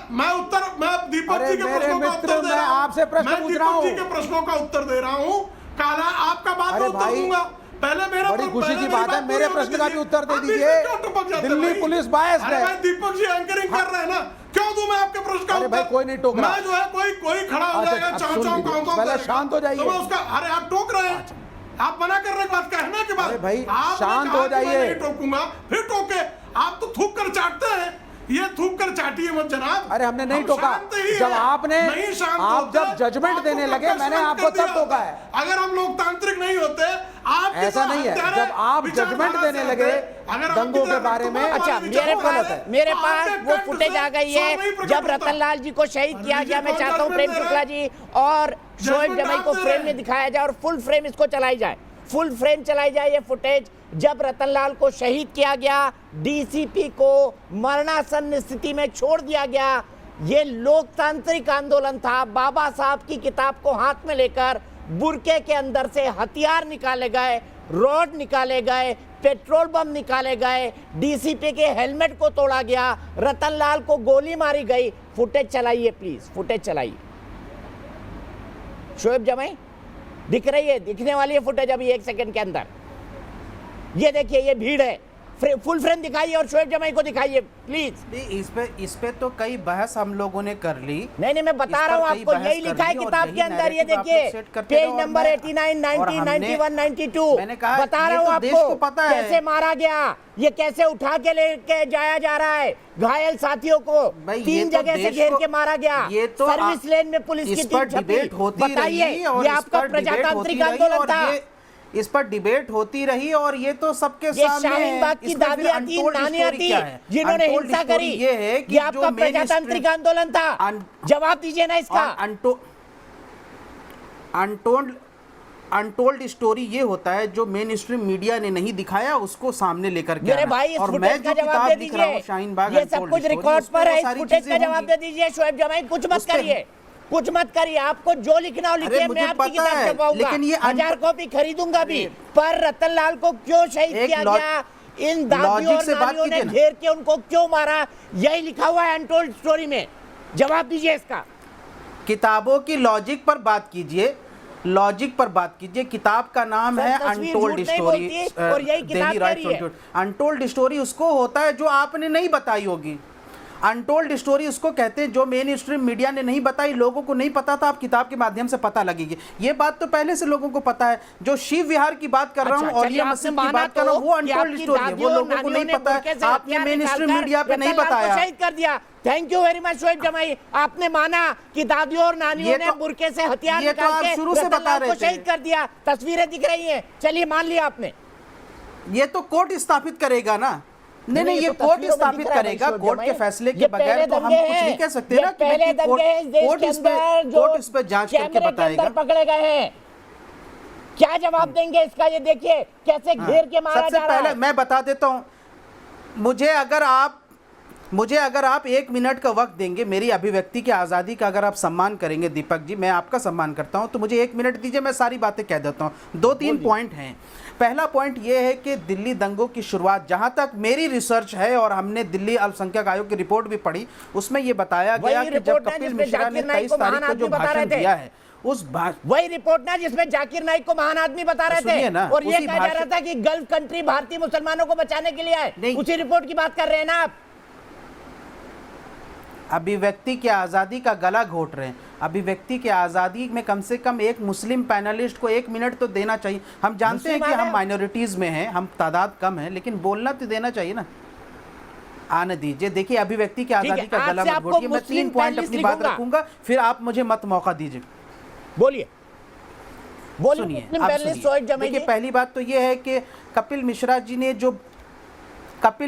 दीपक जी के प्रश्नों का उत्तर दे रहा हूं, आपसे प्रश्न पूछ रहा हूं, दीपक जी के प्रश्नों का उत्तर दे रहा हूं। काला आपका बात का उत्तर दूंगा, पहले मेरा बड़ी खुशी की बात है, पूरी मेरे होने प्रश्न का भी दीजिए। उत्तर दे आप बीच दीजिए। में क्यों टपक जाते हैं दिल्ली भाई? पुलिस बायस अरे है। भाई दीपक जी एंकरिंग कर रहे हैं ना, क्यों दूं मैं आपके प्रश्न का अरे भाई उत्तर? कोई नहीं टोक रहा। मैं जो है कोई खड़ा हो अच्छा, जाएगा अब चाव सुन चाव लीजिए। काव काव पहले करेगा। शांत हो जाइए। तो मैं उसका, अरे आप टोक रहे हैं, आप मना कर रहे हैं, बात कहने के बाद अरे भाई, आपने शांत कहा हो कि मैं जाइए। नहीं टोकूंगा, फिर टोके। आप तो थूक कर चाटते हैं, ये थूक कर चाटिए मत जनाब। अरे हमने नहीं हम टोका। शांत ही जब हैं। आपने नहीं शांत आप होते, जब जजमेंट आपको देने लगे, कब मैंने शांत आपको कर दिया? तब टोका है। अगर हम लोकतांत्रिक नहीं होते, आप ऐसा नहीं है, जब आप जजमेंट देने लगे दंगों के बारे में। अच्छा, मेरे पास वो फुटेज आ गई है जब रतनलाल जी को शहीद किया गया। मैं चाहता हूँ प्रेम शुक्ला जी और शोएब जमाई को फ्रेम में दिखाया जाए और फुल फ्रेम इसको चलाई जाए, फुल फ्रेम चलाई जाए ये फुटेज जब रतनलाल को शहीद किया गया, डीसीपी को मरणासन्न स्थिति में छोड़ दिया गया। ये लोकतांत्रिक आंदोलन था। बाबा साहब की किताब को हाथ में लेकर बुरके के अंदर से हथियार निकाले गए, रॉड निकाले गए, पेट्रोल बम निकाले गए, डीसीपी के हेलमेट को तोड़ा गया, रतनलाल को गोली मारी गई। फुटेज चलाइए प्लीज, फुटेज चलाइए। शोएब जमाई दिख रही है, दिखने वाली है फुटेज अभी 1 सेकंड के अंदर। ये देखिए, ये भीड़ है। फुल फ्रेम दिखाइए और शोएब जमाई को दिखाइए प्लीज। इस पे तो कई बहस हम लोगों ने कर ली। नहीं, मैं बता रहा हूँ आपको, यही लिखा है किताब के अंदर। ये देखिए पेज नंबर 89, 90, 91, 92। मैंने कहा बता रहा हूँ आपको कैसे मारा गया, ये कैसे उठा के लेके जाया जा रहा है। घायल साथियों को 3 जगह से घेर के मारा गया। ये तो सर्विस लेन में पुलिस की टीम छपी। बताइए, ये आपका प्रजातांत्रिक आंदोलन था। इस पर डिबेट होती रही और ये तो सबके ये सामने शाहीन बाग की दादियां थी, नानियां थी, जिन्होंने हिंसा करी। ये है कि आपका प्रजातांत्रिक आंदोलन था। जवाब दीजिए ना इसका। अनटोल्ड स्टोरी ये होता है जो मेन स्ट्रीम मीडिया ने नहीं दिखाया, उसको सामने लेकर के मेरे भाई, इस और फुटेज का जवाब दे दीजिए। शाहीन बाग ये सब कुछ रिकॉर्ड पर है, इस फुटेज का जवाब दे दीजिए। शोएब जमाई कुछ मत करिए, कुछ मत करिए। आपको जो लिखना हो लिखिए, मैं आपकी किताब छपाऊंगा, लेकिन ये 1000 कॉपी खरीदूंगा भी। पर रतनलाल को क्यों शहीद किया गया, इन दादियों और नानियों ने घेर के उनको क्यों मारा, यही लिखा हुआ है अनटोल्ड स्टोरी में। जवाब दीजिए इसका। किताबों की लॉजिक पर बात कीजिए, लॉजिक पर बात कीजिए। किताब का नाम है अनटोल्ड स्टोरी और यही किताब कह रही है। अनटोल्ड स्टोरी उसको होता है जो आपने नहीं बताई होगी। अनटोल्ड स्टोरी उसको कहते हैं जो मेन स्ट्रीम मीडिया ने नहीं बताई, लोगों को नहीं पता था, आप किताब के माध्यम से पता लगेगी। ये बात तो पहले से लोगों को पता है। जो शिव विहार की बात कर रहा हूँ और ये मस्जिद की बात कर रहा हूँ, वो अनटोल्ड स्टोरी है, वो लोगों को नहीं पता है। आपने मेन स्ट्रीम मीडिया पे नहीं बताया। शहीद कर दिया। Thank you very much Shoaib जमाई, आपने माना कि दादियों और नानियों ने बुरके से हथियार निकाल के शुरू से बता रहे थे, शहीद कर दिया। तस्वीरें दिख रही हैं, चलिए मान लिया आपने। ये तो कोर्ट स्थापित करेगा ना। नहीं, ये कोर्ट स्थापित करेगा। कोर्ट के फैसले के बगैर तो हम कुछ नहीं कह सकते ना कि कोर्ट इस पर जांच करके बताएगा। पकड़े गए हैं, क्या जवाब देंगे इसका? ये देखिए कैसे घेर के मारा जा रहा है। सबसे पहले मैं बता देता हूं, मुझे अगर आप 1 मिनट का वक्त देंगे, मेरी अभिव्यक्ति की आज़ादी का अगर आप सम्मान करेंगे दीपक जी, मैं आपका सम्मान करता हूं, तो मुझे 1 मिनट दीजिए, मैं सारी बातें कह देता हूं। 2-3 पॉइंट हैं। पहला पॉइंट ये है कि दिल्ली दंगों की शुरुआत, जहां तक मेरी रिसर्च है और हमने दिल्ली अल्पसंख्यक आयोग की रिपोर्ट भी पढ़ी, उसमें यह बताया गया कि जब कपिल मिश्रा ने 23 तारीख को जो भाषण दिया है, वही रिपोर्ट ना जिसमें जाकिर नाइक को महान आदमी बता रहे थे और ये कहा जा रहा था कि गल्फ कंट्री भारतीय मुसलमानों को बचाने के लिए आए, उसी रिपोर्ट की बात कर रहे हैं ना आप। अभिव्यक्ति की आज़ादी का गला घोट रहे हैं। अभिव्यक्ति की आज़ादी में कम से कम एक मुस्लिम पैनलिस्ट को 1 मिनट तो देना चाहिए। हम जानते हैं कि हम माइनॉरिटीज़ में हैं, हम तादाद कम है, लेकिन बोलना तो देना चाहिए ना। आने दीजिए, देखिए अभिव्यक्ति की आज़ादी का गला मत घोटिए। मैं 3 पॉइंट अपनी बात रखूंगा, फिर आप मुझे मत मौका दीजिए। बोलिए सुनिए। देखिए, पहली बात तो यह है कि कपिल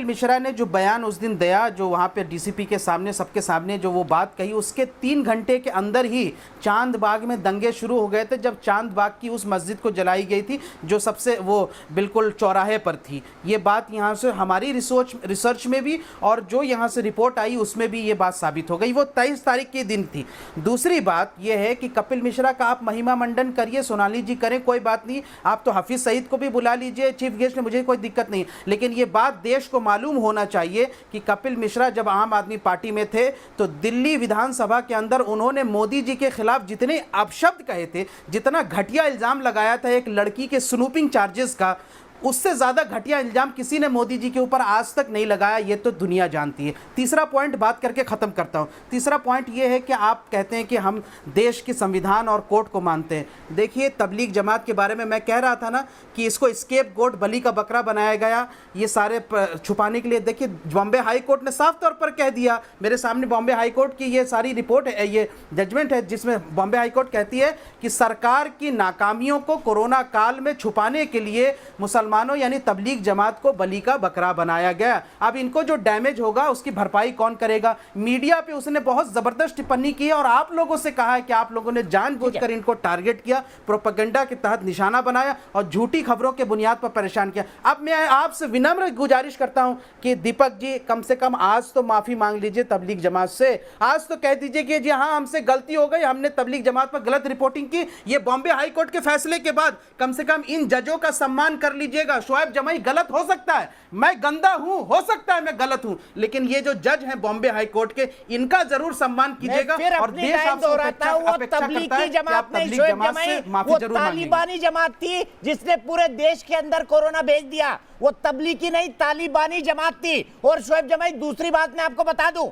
मिश्रा ने जो बयान उस दिन दिया, जो वहाँ पे डीसीपी के सामने, सबके सामने जो वो बात कही, उसके 3 घंटे के अंदर ही चांद बाग में दंगे शुरू हो गए थे, जब चांद बाग की उस मस्जिद को जलाई गई थी जो सबसे वो बिल्कुल चौराहे पर थी। ये बात यहाँ से हमारी रिसर्च में भी और जो यहाँ से रिपोर्ट आई उसमें भी ये बात साबित हो गई। वो 23 तारीख के दिन थी। दूसरी बात यह है कि कपिल मिश्रा का आप महिमा मंडन करिए, सोनाली जी करें, कोई बात नहीं। आप तो हाफिज़ सईद को भी बुला लीजिए चीफ गेस्ट में, मुझे कोई दिक्कत नहीं। लेकिन ये बात देश को मालूम होना चाहिए कि कपिल मिश्रा जब आम आदमी पार्टी में थे तो दिल्ली विधानसभा के अंदर उन्होंने मोदी जी के खिलाफ जितने अपशब्द कहे थे, जितना घटिया इल्ज़ाम लगाया था एक लड़की के स्नूपिंग चार्जेस का, उससे ज़्यादा घटिया इल्ज़ाम किसी ने मोदी जी के ऊपर आज तक नहीं लगाया। ये तो दुनिया जानती है। तीसरा पॉइंट बात करके ख़त्म करता हूँ। तीसरा पॉइंट ये है कि आप कहते हैं कि हम देश के संविधान और कोर्ट को मानते हैं। देखिए, तबलीग जमात के बारे में मैं कह रहा था ना कि इसको स्केप गोट, बलि का बकरा बनाया गया, ये सारे छुपाने के लिए। देखिए, बॉम्बे हाई कोर्ट ने साफ तौर पर कह दिया, मेरे सामने बॉम्बे हाई कोर्ट की ये सारी रिपोर्ट है, ये जजमेंट है, जिसमें बॉम्बे हाई कोर्ट कहती है कि सरकार की नाकामियों को कोरोना काल में छुपाने के लिए मुसलमानों यानी तबलीग जमात को बलि का बकरा बनाया गया। अब इनको जो डैमेज होगा उसकी भरपाई कौन करेगा? मीडिया पे उसने बहुत जबरदस्त टिप्पणी की और आप लोगों से कहा है कि आप लोगों ने जानबूझकर इनको टारगेट किया, प्रोपेगेंडा के तहत निशाना बनाया और झूठी खबरों के बुनियाद पर परेशान किया। अब मैं आपसे विनम्र गुजारिश करता हूं कि दीपक जी, कम से कम आज तो माफी मांग लीजिए तबलीग जमात से। आज तो कह दीजिए कि जी हाँ, हमसे गलती हो गई, हमने तबलीग जमात पर गलत रिपोर्टिंग की। ये बॉम्बे हाई कोर्ट के फैसले के बाद कम से कम इन जजों का सम्मान कर लीजिएगा। शोएब जमाई गलत हो सकता है, मैं गंदा हूं, हो सकता है मैं गलत हूं, लेकिन ये जो जज हैं बॉम्बे हाई कोर्ट के, इनका जरूर सम्मान कीजिएगा। और देश आपसे अपेक्षा करता है कि आप तबलीग जमात से माफी जरूर मांगेंगे। तालिबानी जमात थी जिसने पूरे देश के अंदर कोरोना भेज दिया, वो तबलीगी नहीं तालिबानी जमात थी। और शोएब जमाई, दूसरी बात मैं आपको बता दूं,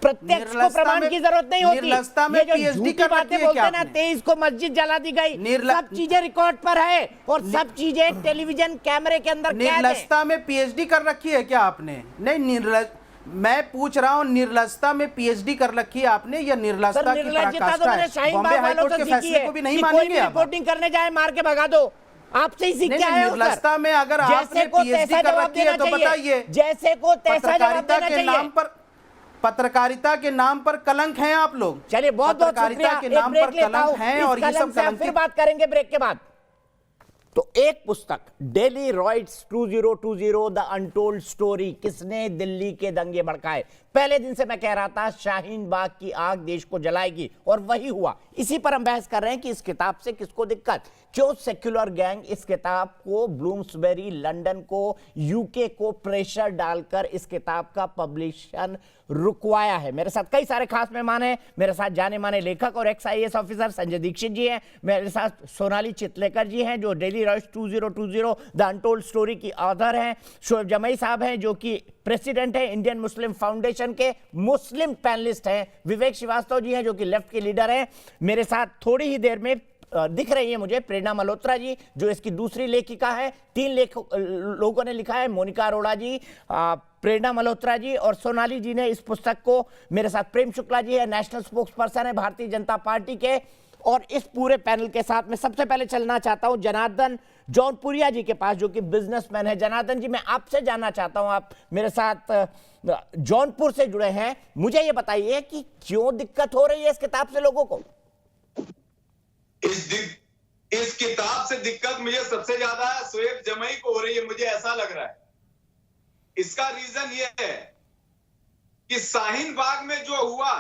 प्रत्यक्ष को प्रमाण की जरूरत नहीं होती। निर्लजता में पीएचडी कर रखी है क्या आपने? 23 को मस्जिद जला दी गई, सब चीजें रिकॉर्ड पर है और सब चीजें टेलीविजन कैमरे के अंदर कैद है। निर्लजता में पीएचडी कर रखी है क्या आपने? नहीं, मैं पूछ रहा हूँ, निर्लजता में पीएचडी कर रखी है आपने या निर्लजता की पराकाष्ठा है? बॉम्बे हाई कोर्ट के फैसले को भी नहीं मानेंगे आप? रिपोर्टिंग करने जाए मार के भगा दो, आपसे ही सीख के आए हो। निर्लजता में अगर आपने पीएचडी कर रखी है तो बताइए। जैसे को तैसा जवाब देना चाहिए। पत्रकारिता के नाम पर कलंक हैं आप लोग। चलिए, बहुत बहुत शुक्रिया। के नाम पर कलंक हैं और ये सब कलंक। फिर बात करेंगे ब्रेक के बाद। तो एक पुस्तक daily riots 2020 the untold story, किसने दिल्ली के दंगे भड़काए। पहले दिन से मैं कह रहा था शाहीन बाग की आग देश को जलाएगी और वही हुआ। इसी पर हम बहस कर रहे हैं कि इस किताब से किसको दिक्कत, क्यों सेक्युलर गैंग इस किताब को, ब्लूम्सबेरी, लंदन को, यूके को प्रेशर डालकर इस किताब का पब्लिशन रुकवाया है। मेरे साथ कई सारे खास मेहमान हैं। मेरे साथ जाने माने लेखक और एक्स-IAS ऑफिसर संजय दीक्षित जी हैं। मेरे साथ सोनाली चितलेकर जी हैं जो daily riots 2020 the untold story की ऑथर हैं। शोएब जमाई साहब हैं जो कि प्रेसिडेंट है इंडियन मुस्लिम फाउंडेशन के, मुस्लिम पैनलिस्ट हैं। विवेक श्रीवास्तव जी हैं जो कि लेफ्ट के लीडर हैं। मेरे साथ थोड़ी ही देर में दिख रही है मुझे प्रेरणा मल्होत्रा जी जो इसकी दूसरी लेखिका है। 3 लोगों ने लिखा है, मोनिका अरोड़ा जी, प्रेरणा मल्होत्रा जी और सोनाली जी ने इस पुस्तक को। मेरे साथ प्रेम शुक्ला जी है, नेशनल स्पोक्स पर्सन है भारतीय जनता पार्टी के। और इस पूरे पैनल के साथ मैं सबसे पहले चलना चाहता हूं जनार्दन जौनपुरिया जी के पास जो कि बिजनेसमैन है। जनार्दन जी, मैं आपसे जानना चाहता हूं, आप मेरे साथ जौनपुर से जुड़े हैं, मुझे ये बताइए कि क्यों दिक्कत हो रही है इस किताब से लोगों को? इस किताब से दिक्कत मुझे सबसे ज्यादा शोएब जमाई को हो रही है, मुझे ऐसा लग रहा है। इसका रीजन ये है कि शाहीन बाग में जो हुआ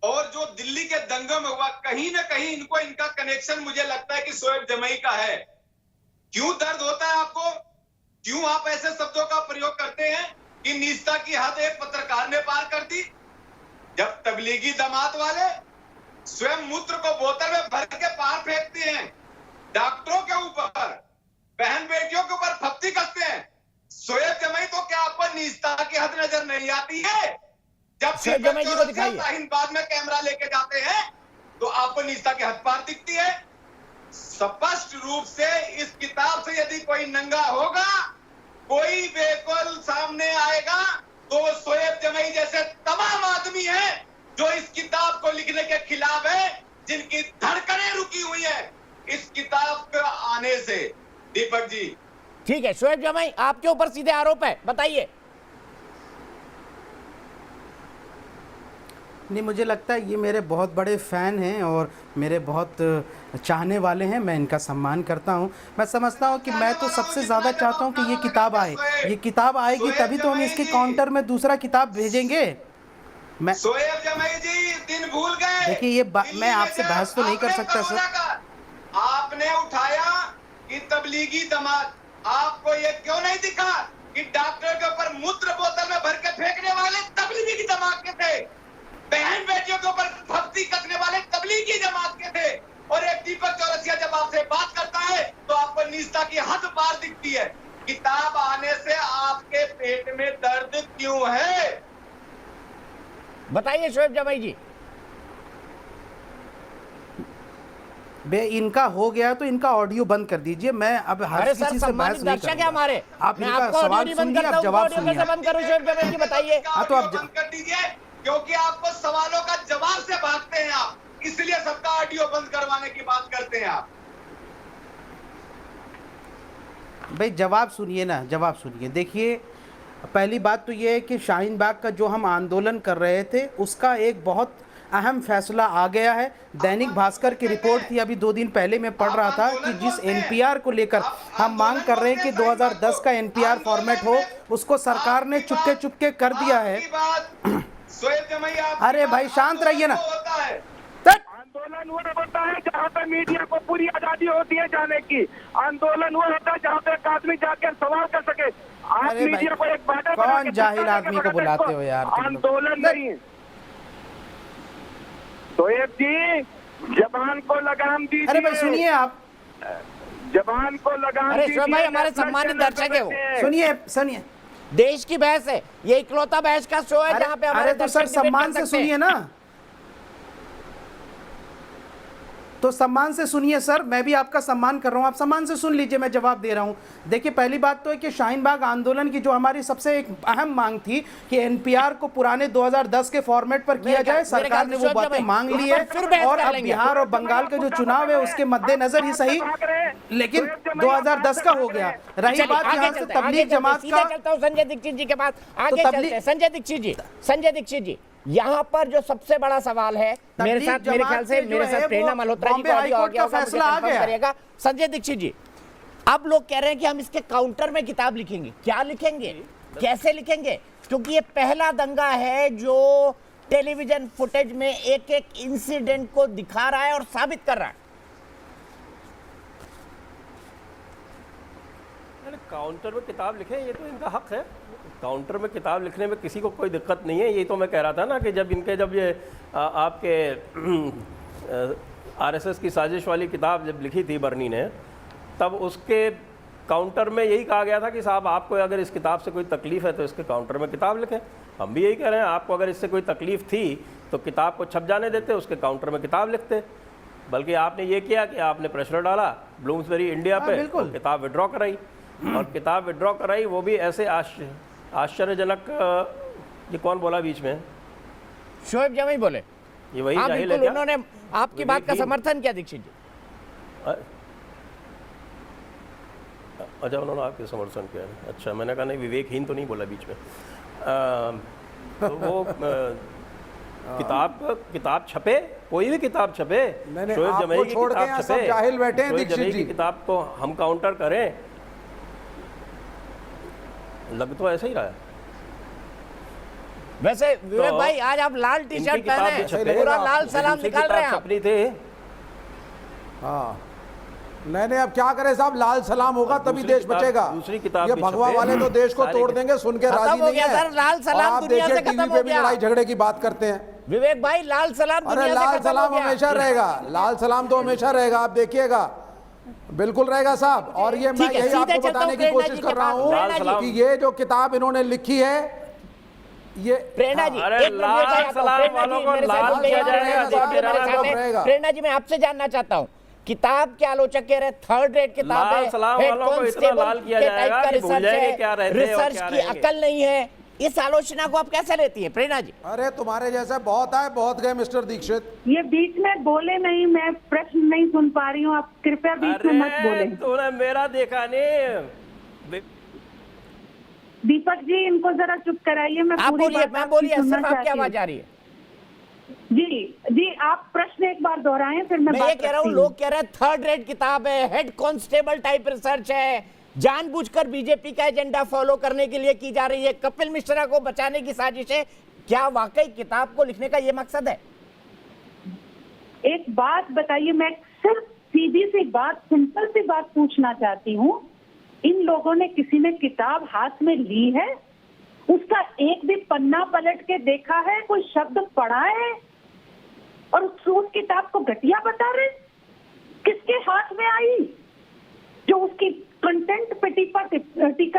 और जो दिल्ली के दंगों में हुआ, कहीं ना कहीं इनको इनका कनेक्शन मुझे लगता है कि शोएब जमाई का है। क्यों दर्द होता है आपको? क्यों आप ऐसे शब्दों का प्रयोग करते हैं कि नीचता की हद एक पत्रकार ने पार कर दी? जब तबलीगी जमात वाले स्वयं मूत्र को बोतल में भर के पार फेंकते हैं, डॉक्टरों के ऊपर, बहन बेटियों के ऊपर फप्ती करते हैं, शोएब जमाई तो क्या आपको नीचता की हद नजर नहीं आती है? जब शाहीन बाग में कैमरा लेके जाते हैं तो आपको नीचता की हद पार दिखती है। स्पष्ट रूप से इस किताब से यदि कोई नंगा होगा, कोई बेकुल सामने आएगा, तो शोएब जमाई जैसे तमाम आदमी हैं जो इस किताब को लिखने के खिलाफ है, जिनकी धड़कनें रुकी हुई है इस किताब के आने से। दीपक जी, ठीक है। शोएब जमाई, आपके ऊपर सीधे आरोप है, बताइए। नहीं, मुझे लगता है ये मेरे बहुत बड़े फ़ैन हैं और मेरे बहुत चाहने वाले हैं, मैं इनका सम्मान करता हूं। मैं समझता हूं कि मैं तो सबसे ज़्यादा चाहता हूं कि ये किताब आए। ये किताब आएगी तभी तो हम इसके काउंटर में दूसरा किताब भेजेंगे। मैं शोएब जमाई जी दिन भूल गए। देखिए, ये मैं आपसे बहस तो नहीं कर सकता सर। आपने उठाया कि तबलीगी जमात, आपको ये क्यों नहीं दिखा कि डॉक्टर के ऊपर मूत्र बोतल में भर के फेंकने वाले तबलीगी जमात के थे, बहन बेटियों के ऊपर भक्ति करने वाले तबलीगी जमात के थे। और एक दीपक चौरसिया जब आपसे बात करता है तो आपको नीचता की हद पार दिखती है। किताब आने से आपके पेट में दर्द क्यों है? बताइए शोएब जमाई जी। बे इनका हो गया तो इनका ऑडियो बंद कर दीजिए। मैं अब हर किसी से बहस नहीं करूंगा। हमारे आप इनका सवाल सुनिए, आप जवाब सुनिए। बंद करो शोएब जमाई जी, बताइए। हाँ तो आप बंद कर दीजिए, क्योंकि आपको सवालों का जवाब से भागते हैं आप, इसलिए सबका ऑडियो बंद करवाने की बात करते हैं आप। भाई जवाब सुनिए ना, जवाब सुनिए। देखिए, पहली बात तो ये है कि शाहीन बाग का जो हम आंदोलन कर रहे थे उसका एक बहुत अहम फैसला आ गया है। दैनिक भास्कर की रिपोर्ट थी, अभी 2 दिन पहले मैं पढ़ रहा था कि जिस एनपीआर को लेकर हम मांग कर रहे हैं कि 2010 का एनपीआर फॉर्मेट हो, उसको सरकार ने चुपके चुपके कर दिया है। अरे भाई शांत रहिए ना। आंदोलन वो होता है जहाँ पे मीडिया को पूरी आजादी होती है जाने की। आंदोलन वो होता है जहाँ पे एक आदमी जाकर सवाल कर सके। आप मीडिया को एक बात, कौन जाहिल आदमी को बुलाते हो यार? आंदोलन नहीं। शोएब जी, जबान को लगाम दीजिए। अरे भाई सुनिए, आप जबान को लगाम अरे दीजिए। शोएब भाई हमारे सम्मानित दर्शक है वो। सुनिए सुनिए, देश की बहस है, ये इकलौता बहस का शो है जहाँ पे हमारे अरे तो सर सम्मान से सुनिए ना, तो सम्मान से सुनिए सर। मैं भी आपका सम्मान कर रहा हूँ, आप सम्मान से सुन लीजिए, मैं जवाब दे रहा हूँ। देखिए, पहली बात तो है कि शाहीन बाग आंदोलन की जो हमारी सबसे एक अहम मांग थी कि एनपीआर को पुराने 2010 के फॉर्मेट पर किया जाए, सरकार ने वो बातें मांग ली है। और अब बिहार और बंगाल के जो चुनाव है उसके मद्देनजर ही सही, लेकिन 2010 का हो गया। रही बात यहाँ से तबलीग जमात का, संजय दीक्षित जी के पास आगे चलते हैं। संजय दीक्षित जी, यहाँ पर जो सबसे बड़ा सवाल है, मेरे साथ मेरे ख्याल से मेरे साथ प्रेरणा मल्होत्रा जी का फैसला आ गया। संजय दीक्षित जी, अब लोग कह रहे हैं कि हम इसके काउंटर में किताब लिखेंगे। क्या लिखेंगे, कैसे लिखेंगे? क्योंकि ये पहला दंगा है जो टेलीविजन फुटेज में एक एक इंसिडेंट को दिखा रहा है और साबित कर रहा है। काउंटर में किताब लिखें, ये तो इनका हक है। काउंटर में किताब लिखने में किसी को कोई दिक्कत नहीं है। यही तो मैं कह रहा था ना कि जब ये आपके आरएसएस की साजिश वाली किताब जब लिखी थी बर्नी ने, तब उसके काउंटर में यही कहा गया था कि साहब आपको अगर इस किताब से कोई तकलीफ़ है तो इसके काउंटर में किताब लिखें। हम भी यही कह रहे हैं, आपको अगर इससे कोई तकलीफ़ थी तो किताब को छप जाने देते, उसके काउंटर में किताब लिखते। बल्कि आपने ये किया कि आपने प्रेशर डाला ब्लूम्सबेरी इंडिया पे, और किताब विड्रॉ कराई। और किताब विड्रॉ कराई वो भी ऐसे आश्चर्यजनक। ये कौन बोला बीच में? शोएब जमाई बोले। ये वही जाहिल है क्या? उन्होंने आपकी बात का समर्थन किया दीक्षित जी। अच्छा, उन्होंने आपके समर्थन किया। अच्छा, मैंने कहा नहीं, विवेकहीन तो नहीं बोला बीच में। तो वो किताब छपे, कोई भी किताब छपे, शोएब जमाई की किताब छपे, जाहिल बैठे हैं शोएब जमाई की किताब को हम काउंटर करें, लग तो ऐसा ही रहा है। वैसे विवेक भाई, आज आप लाल टी शर्ट पहने हैं, पूरा लाल सलाम निकाल रहे हैं अपनी थे। हाँ, नहीं अब क्या करें साहब, लाल सलाम होगा तभी देश बचेगा। दूसरी किताब ये भगवा वाले तो देश को तोड़ देंगे, सुन के राजी नहीं है। सर, लाल सलाम दुनिया से खत्म हो गया। लड़ाई झगड़े की बात करते हैं विवेक भाई, लाल सलाम दुनिया से खत्म हो गया। लाल सलाम हमेशा रहेगा, लाल सलाम तो हमेशा रहेगा, आप देखिएगा, बिल्कुल रहेगा साहब। और ये मैं यही आपको बताने की कोशिश कर रहा हूँ कि ये जो किताब इन्होंने लिखी है, ये प्रेरणा जी, प्रेरणा जी, मैं आपसे जानना चाहता हूँ, किताब के आलोचक कह रहे थर्ड रेट किताब है, रिसर्च की अकल नहीं है, इस आलोचना को आप कैसे लेती है प्रेरणा जी? अरे तुम्हारे जैसे बहुत आए बहुत गए मिस्टर दीक्षित। ये बीच में बोले नहीं, मैं प्रश्न नहीं सुन पा रही हूँ, आप कृपया बीच में मत बोले। तूने मेरा देखा नहीं। दीपक जी, इनको जरा चुप कराइए। मैं आप बोलिए, मैं बोलिए, सिर्फ आपकी आवाज आ रही है। जी, आप प्रश्न एक बार दोहराएं, फिर मैं ये कह रहा हूँ, लोग कह रहे हैं थर्ड रेट किताब है, हेड कांस्टेबल टाइप रिसर्च है, जानबूझकर बीजेपी का एजेंडा फॉलो करने के लिए की जा रही है, कपिल मिश्रा को बचाने की साजिश है। क्या वाकई किताब को लिखने का ये मकसद है? एक बात बताइए, मैं सिर्फ सीधी सी बात, सिंपल सी बात पूछना चाहती हूँ इन लोगों ने, किसी ने किताब हाथ में ली है, उसका एक भी पन्ना पलट के देखा है, कोई शब्द पढ़ा है, और उस किताब को घटिया बता रहे? किसके हाथ में आई जो उसकी कंटेंट पे टीका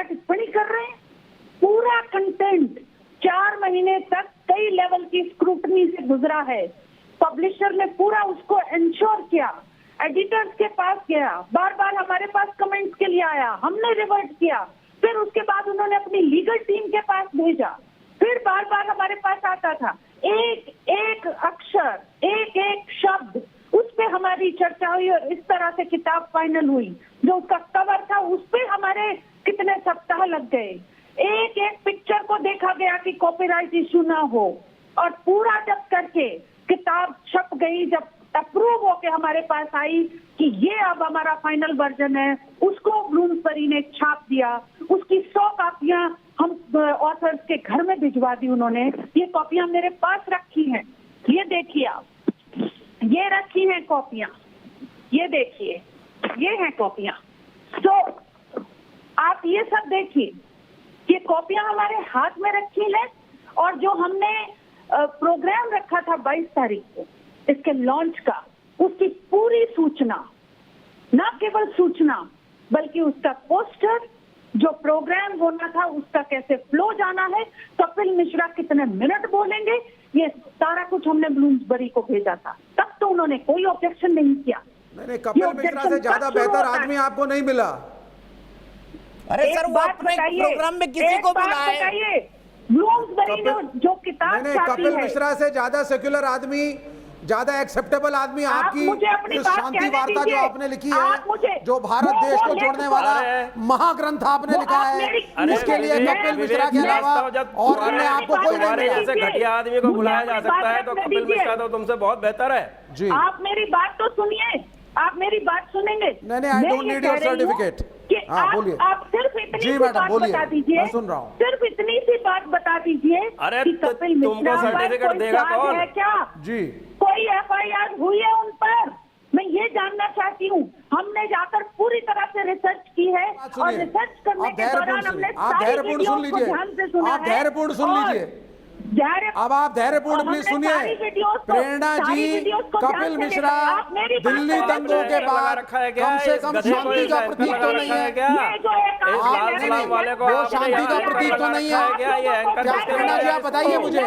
टिप्पणी कर रहे हैं? पूरा कंटेंट 4 महीने तक कई लेवल की स्क्रूटनी से गुजरा है। पब्लिशर ने पूरा उसको इंश्योर किया, एडिटर्स के पास गया, बार बार हमारे पास कमेंट्स के लिए आया, हमने रिवर्ट किया, फिर उसके बाद उन्होंने अपनी लीगल टीम के पास भेजा, फिर बार बार हमारे पास आता था। एक एक अक्षर, एक एक शब्द, उस पे हमारी चर्चा हुई और इस तरह से किताब फाइनल हुई। जो उसका कवर था उस पे हमारे कितने सप्ताह लग गए। एक एक पिक्चर को देखा गया कि कॉपीराइट इशू ना हो, और पूरा जब करके किताब छप गई, जब अप्रूव होके हमारे पास आई कि ये अब हमारा फाइनल वर्जन है, उसको ब्लूमसबरी ने छाप दिया। उसकी 100 कॉपियां हम ऑथर्स के घर में भिजवा दी उन्होंने। ये कॉपियां मेरे पास रखी हैं, ये देखिए आप, ये रखी हैं कॉपियां, ये देखिए, ये हैं कॉपियां। तो आप ये सब देखिए, ये कॉपियां हमारे हाथ में रखी है। और जो हमने प्रोग्राम रखा था 22 तारीख को इसके लॉन्च का, उसकी पूरी सूचना, न केवल सूचना बल्कि उसका पोस्टर, जो प्रोग्राम होना था उसका कैसे फ्लो जाना है, कपिल मिश्रा कितने मिनट बोलेंगे, ये सारा कुछ हमने ब्लूमसबरी को भेजा था। तब तो उन्होंने कोई ऑब्जेक्शन नहीं किया। नहीं, कपिल मिश्रा से ज्यादा बेहतर आदमी आपको नहीं मिला। अरे सर, वो अपने प्रोग्राम में किसी को बुलाए? ब्लूमसबरी ने जो किताब छापी है, कपिल मिश्रा से ज्यादा सेक्युलर आदमी, ज्यादा एक्सेप्टेबल आदमी आपकी शांति वार्ता जो आपने लिखी है, जो भारत देश को जोड़ने वाला महाग्रंथ आपने लिखा है, उसके लिए कपिल मिश्रा के अलावा और अन्य आपको कोई नहीं। जैसे घटिया आदमी को बुलाया जा सकता है तो कपिल मिश्रा तो तुमसे बहुत बेहतर है जी। आप मेरी बात तो सुनिए, आप मेरी बात सुनेंगे? नहीं, I don't need your certificate. बोलिए। आप सिर्फ इतनी सी बात बता दीजिए, मैं सुन रहा हूँ। सिर्फ इतनी सी बात बता दीजिए। अरे कपिल मिश्रा पर सर्टिफिकेट देगा कौन? है क्या जी? कोई FIR हुई है उन पर? मैं ये जानना चाहती हूँ। हमने जाकर पूरी तरह से रिसर्च की है, और रिसर्च करने के दौरान हमने सारी वीडियोस को ध्यान से सुना है। आप धैर्यपूर्ण सुन लीजिए। अब आप धैर्यपूर्ण प्लीज सुनिए। प्रेरणा जी, कपिल मिश्रा दिल्ली दंगों के बाद कम से कम शांति का प्रतीक तो नहीं है क्या? वो शांति का प्रतीक तो नहीं है क्या? प्रेरणा जी आप बताइए मुझे,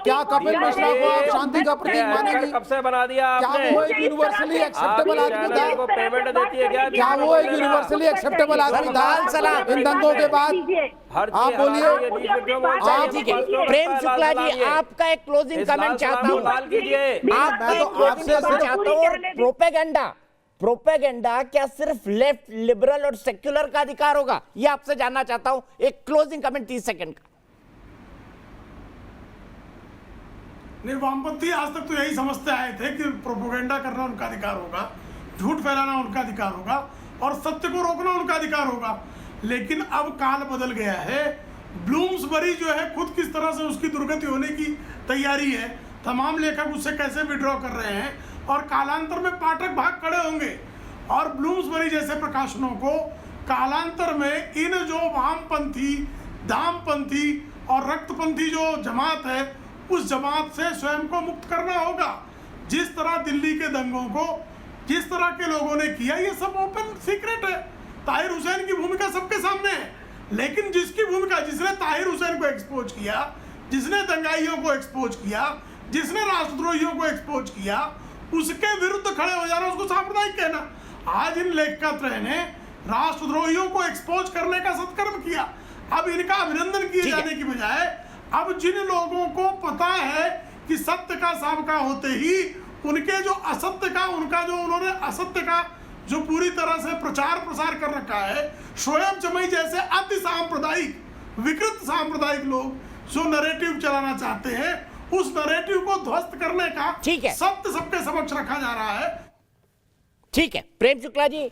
क्या कपिल मिश्रा को आप शांति का प्रतीक मानेंगी? कब से बना दिया क्या वो एक यूनिवर्सली एक्सेप्टेबल आदमी था? पेमेंट देती है क्या? क्या वो एक यूनिवर्सली एक्सेप्टेबल आदमी था इन दंगों के बाद? आप बोलिए। प्रेम शुक्ला जी, आपका एक क्लोजिंग कमेंट चाहता हूँ। प्रोपेगेंडा क्या सिर्फ लेफ्ट, लिबरल और सेक्युलर का अधिकार होगा? ये आपसे जानना चाहता हूँ। एक क्लोजिंग कमेंट 30 सेकंड का। नहीं, वामपंथी आज तक तो यही समझते आए थे कि प्रोपेगेंडा करना उनका अधिकार होगा, झूठ फैलाना उनका अधिकार होगा, और सत्य को रोकना उनका अधिकार होगा। लेकिन अब काल बदल गया है। ब्लूमसबरी जो है खुद किस तरह से उसकी दुर्गति होने की तैयारी है, तमाम लेखक उससे कैसे विड्रॉ कर रहे हैं, और कालांतर में पाठक भाग खड़े होंगे। और ब्लूमसबरी जैसे प्रकाशनों को कालांतर में इन जो वामपंथी, दामपंथी और रक्तपंथी जो जमात है, उस जमात से स्वयं को मुक्त करना होगा। जिस तरह दिल्ली के दंगों को जिस तरह के लोगों ने किया, ये सब ओपन सीक्रेट है। ताहिर हुसैन की भूमिका सबके सामने है, लेकिन जिसकी भूमिका, जिसने ताहिर हुसैन को एक्सपोज किया, जिसने दंगाइयों को एक्सपोज किया, जिसने राष्ट्रद्रोहियों को एक्सपोज किया, उसके विरुद्ध खड़े हो जाना, उसको सांप्रदायिक कहना। आज इन लेखकत्रय ने राष्ट्रद्रोहियों को एक्सपोज करने का सत्कर्म किया। अब इनका अभिनंदन किए जाने की बजाय अब जिन लोगों को पता है कि सत्य का सामना होते ही उनके जो असत्य का, उनका जो उन्होंने असत्य का जो पूरी तरह से प्रचार प्रसार कर रखा है, शोएब जमई जैसे अति सांप्रदायिक, विकृत सांप्रदायिक लोग जो नैरेटिव चलाना चाहते हैं, उस नैरेटिव को ध्वस्त करने का सत्य सबके समक्ष रखा जा रहा है। ठीक है प्रेम शुक्ला जी,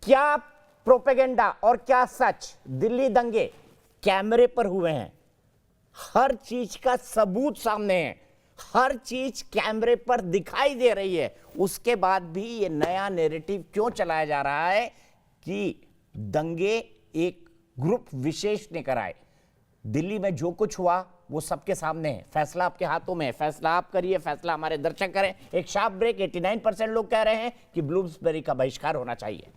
क्या प्रोपेगेंडा और क्या सच दिल्ली दंगे कैमरे पर हुए हैं? हर चीज का सबूत सामने है, हर चीज कैमरे पर दिखाई दे रही है। उसके बाद भी ये नया नैरेटिव क्यों चलाया जा रहा है कि दंगे एक ग्रुप विशेष ने कराए। दिल्ली में जो कुछ हुआ वो सबके सामने है, फैसला आपके हाथों में है, फैसला आप करिए, फैसला हमारे दर्शक करें। एक शार्प ब्रेक। 89% लोग कह रहे हैं कि ब्लूम्सबेरी का बहिष्कार होना चाहिए।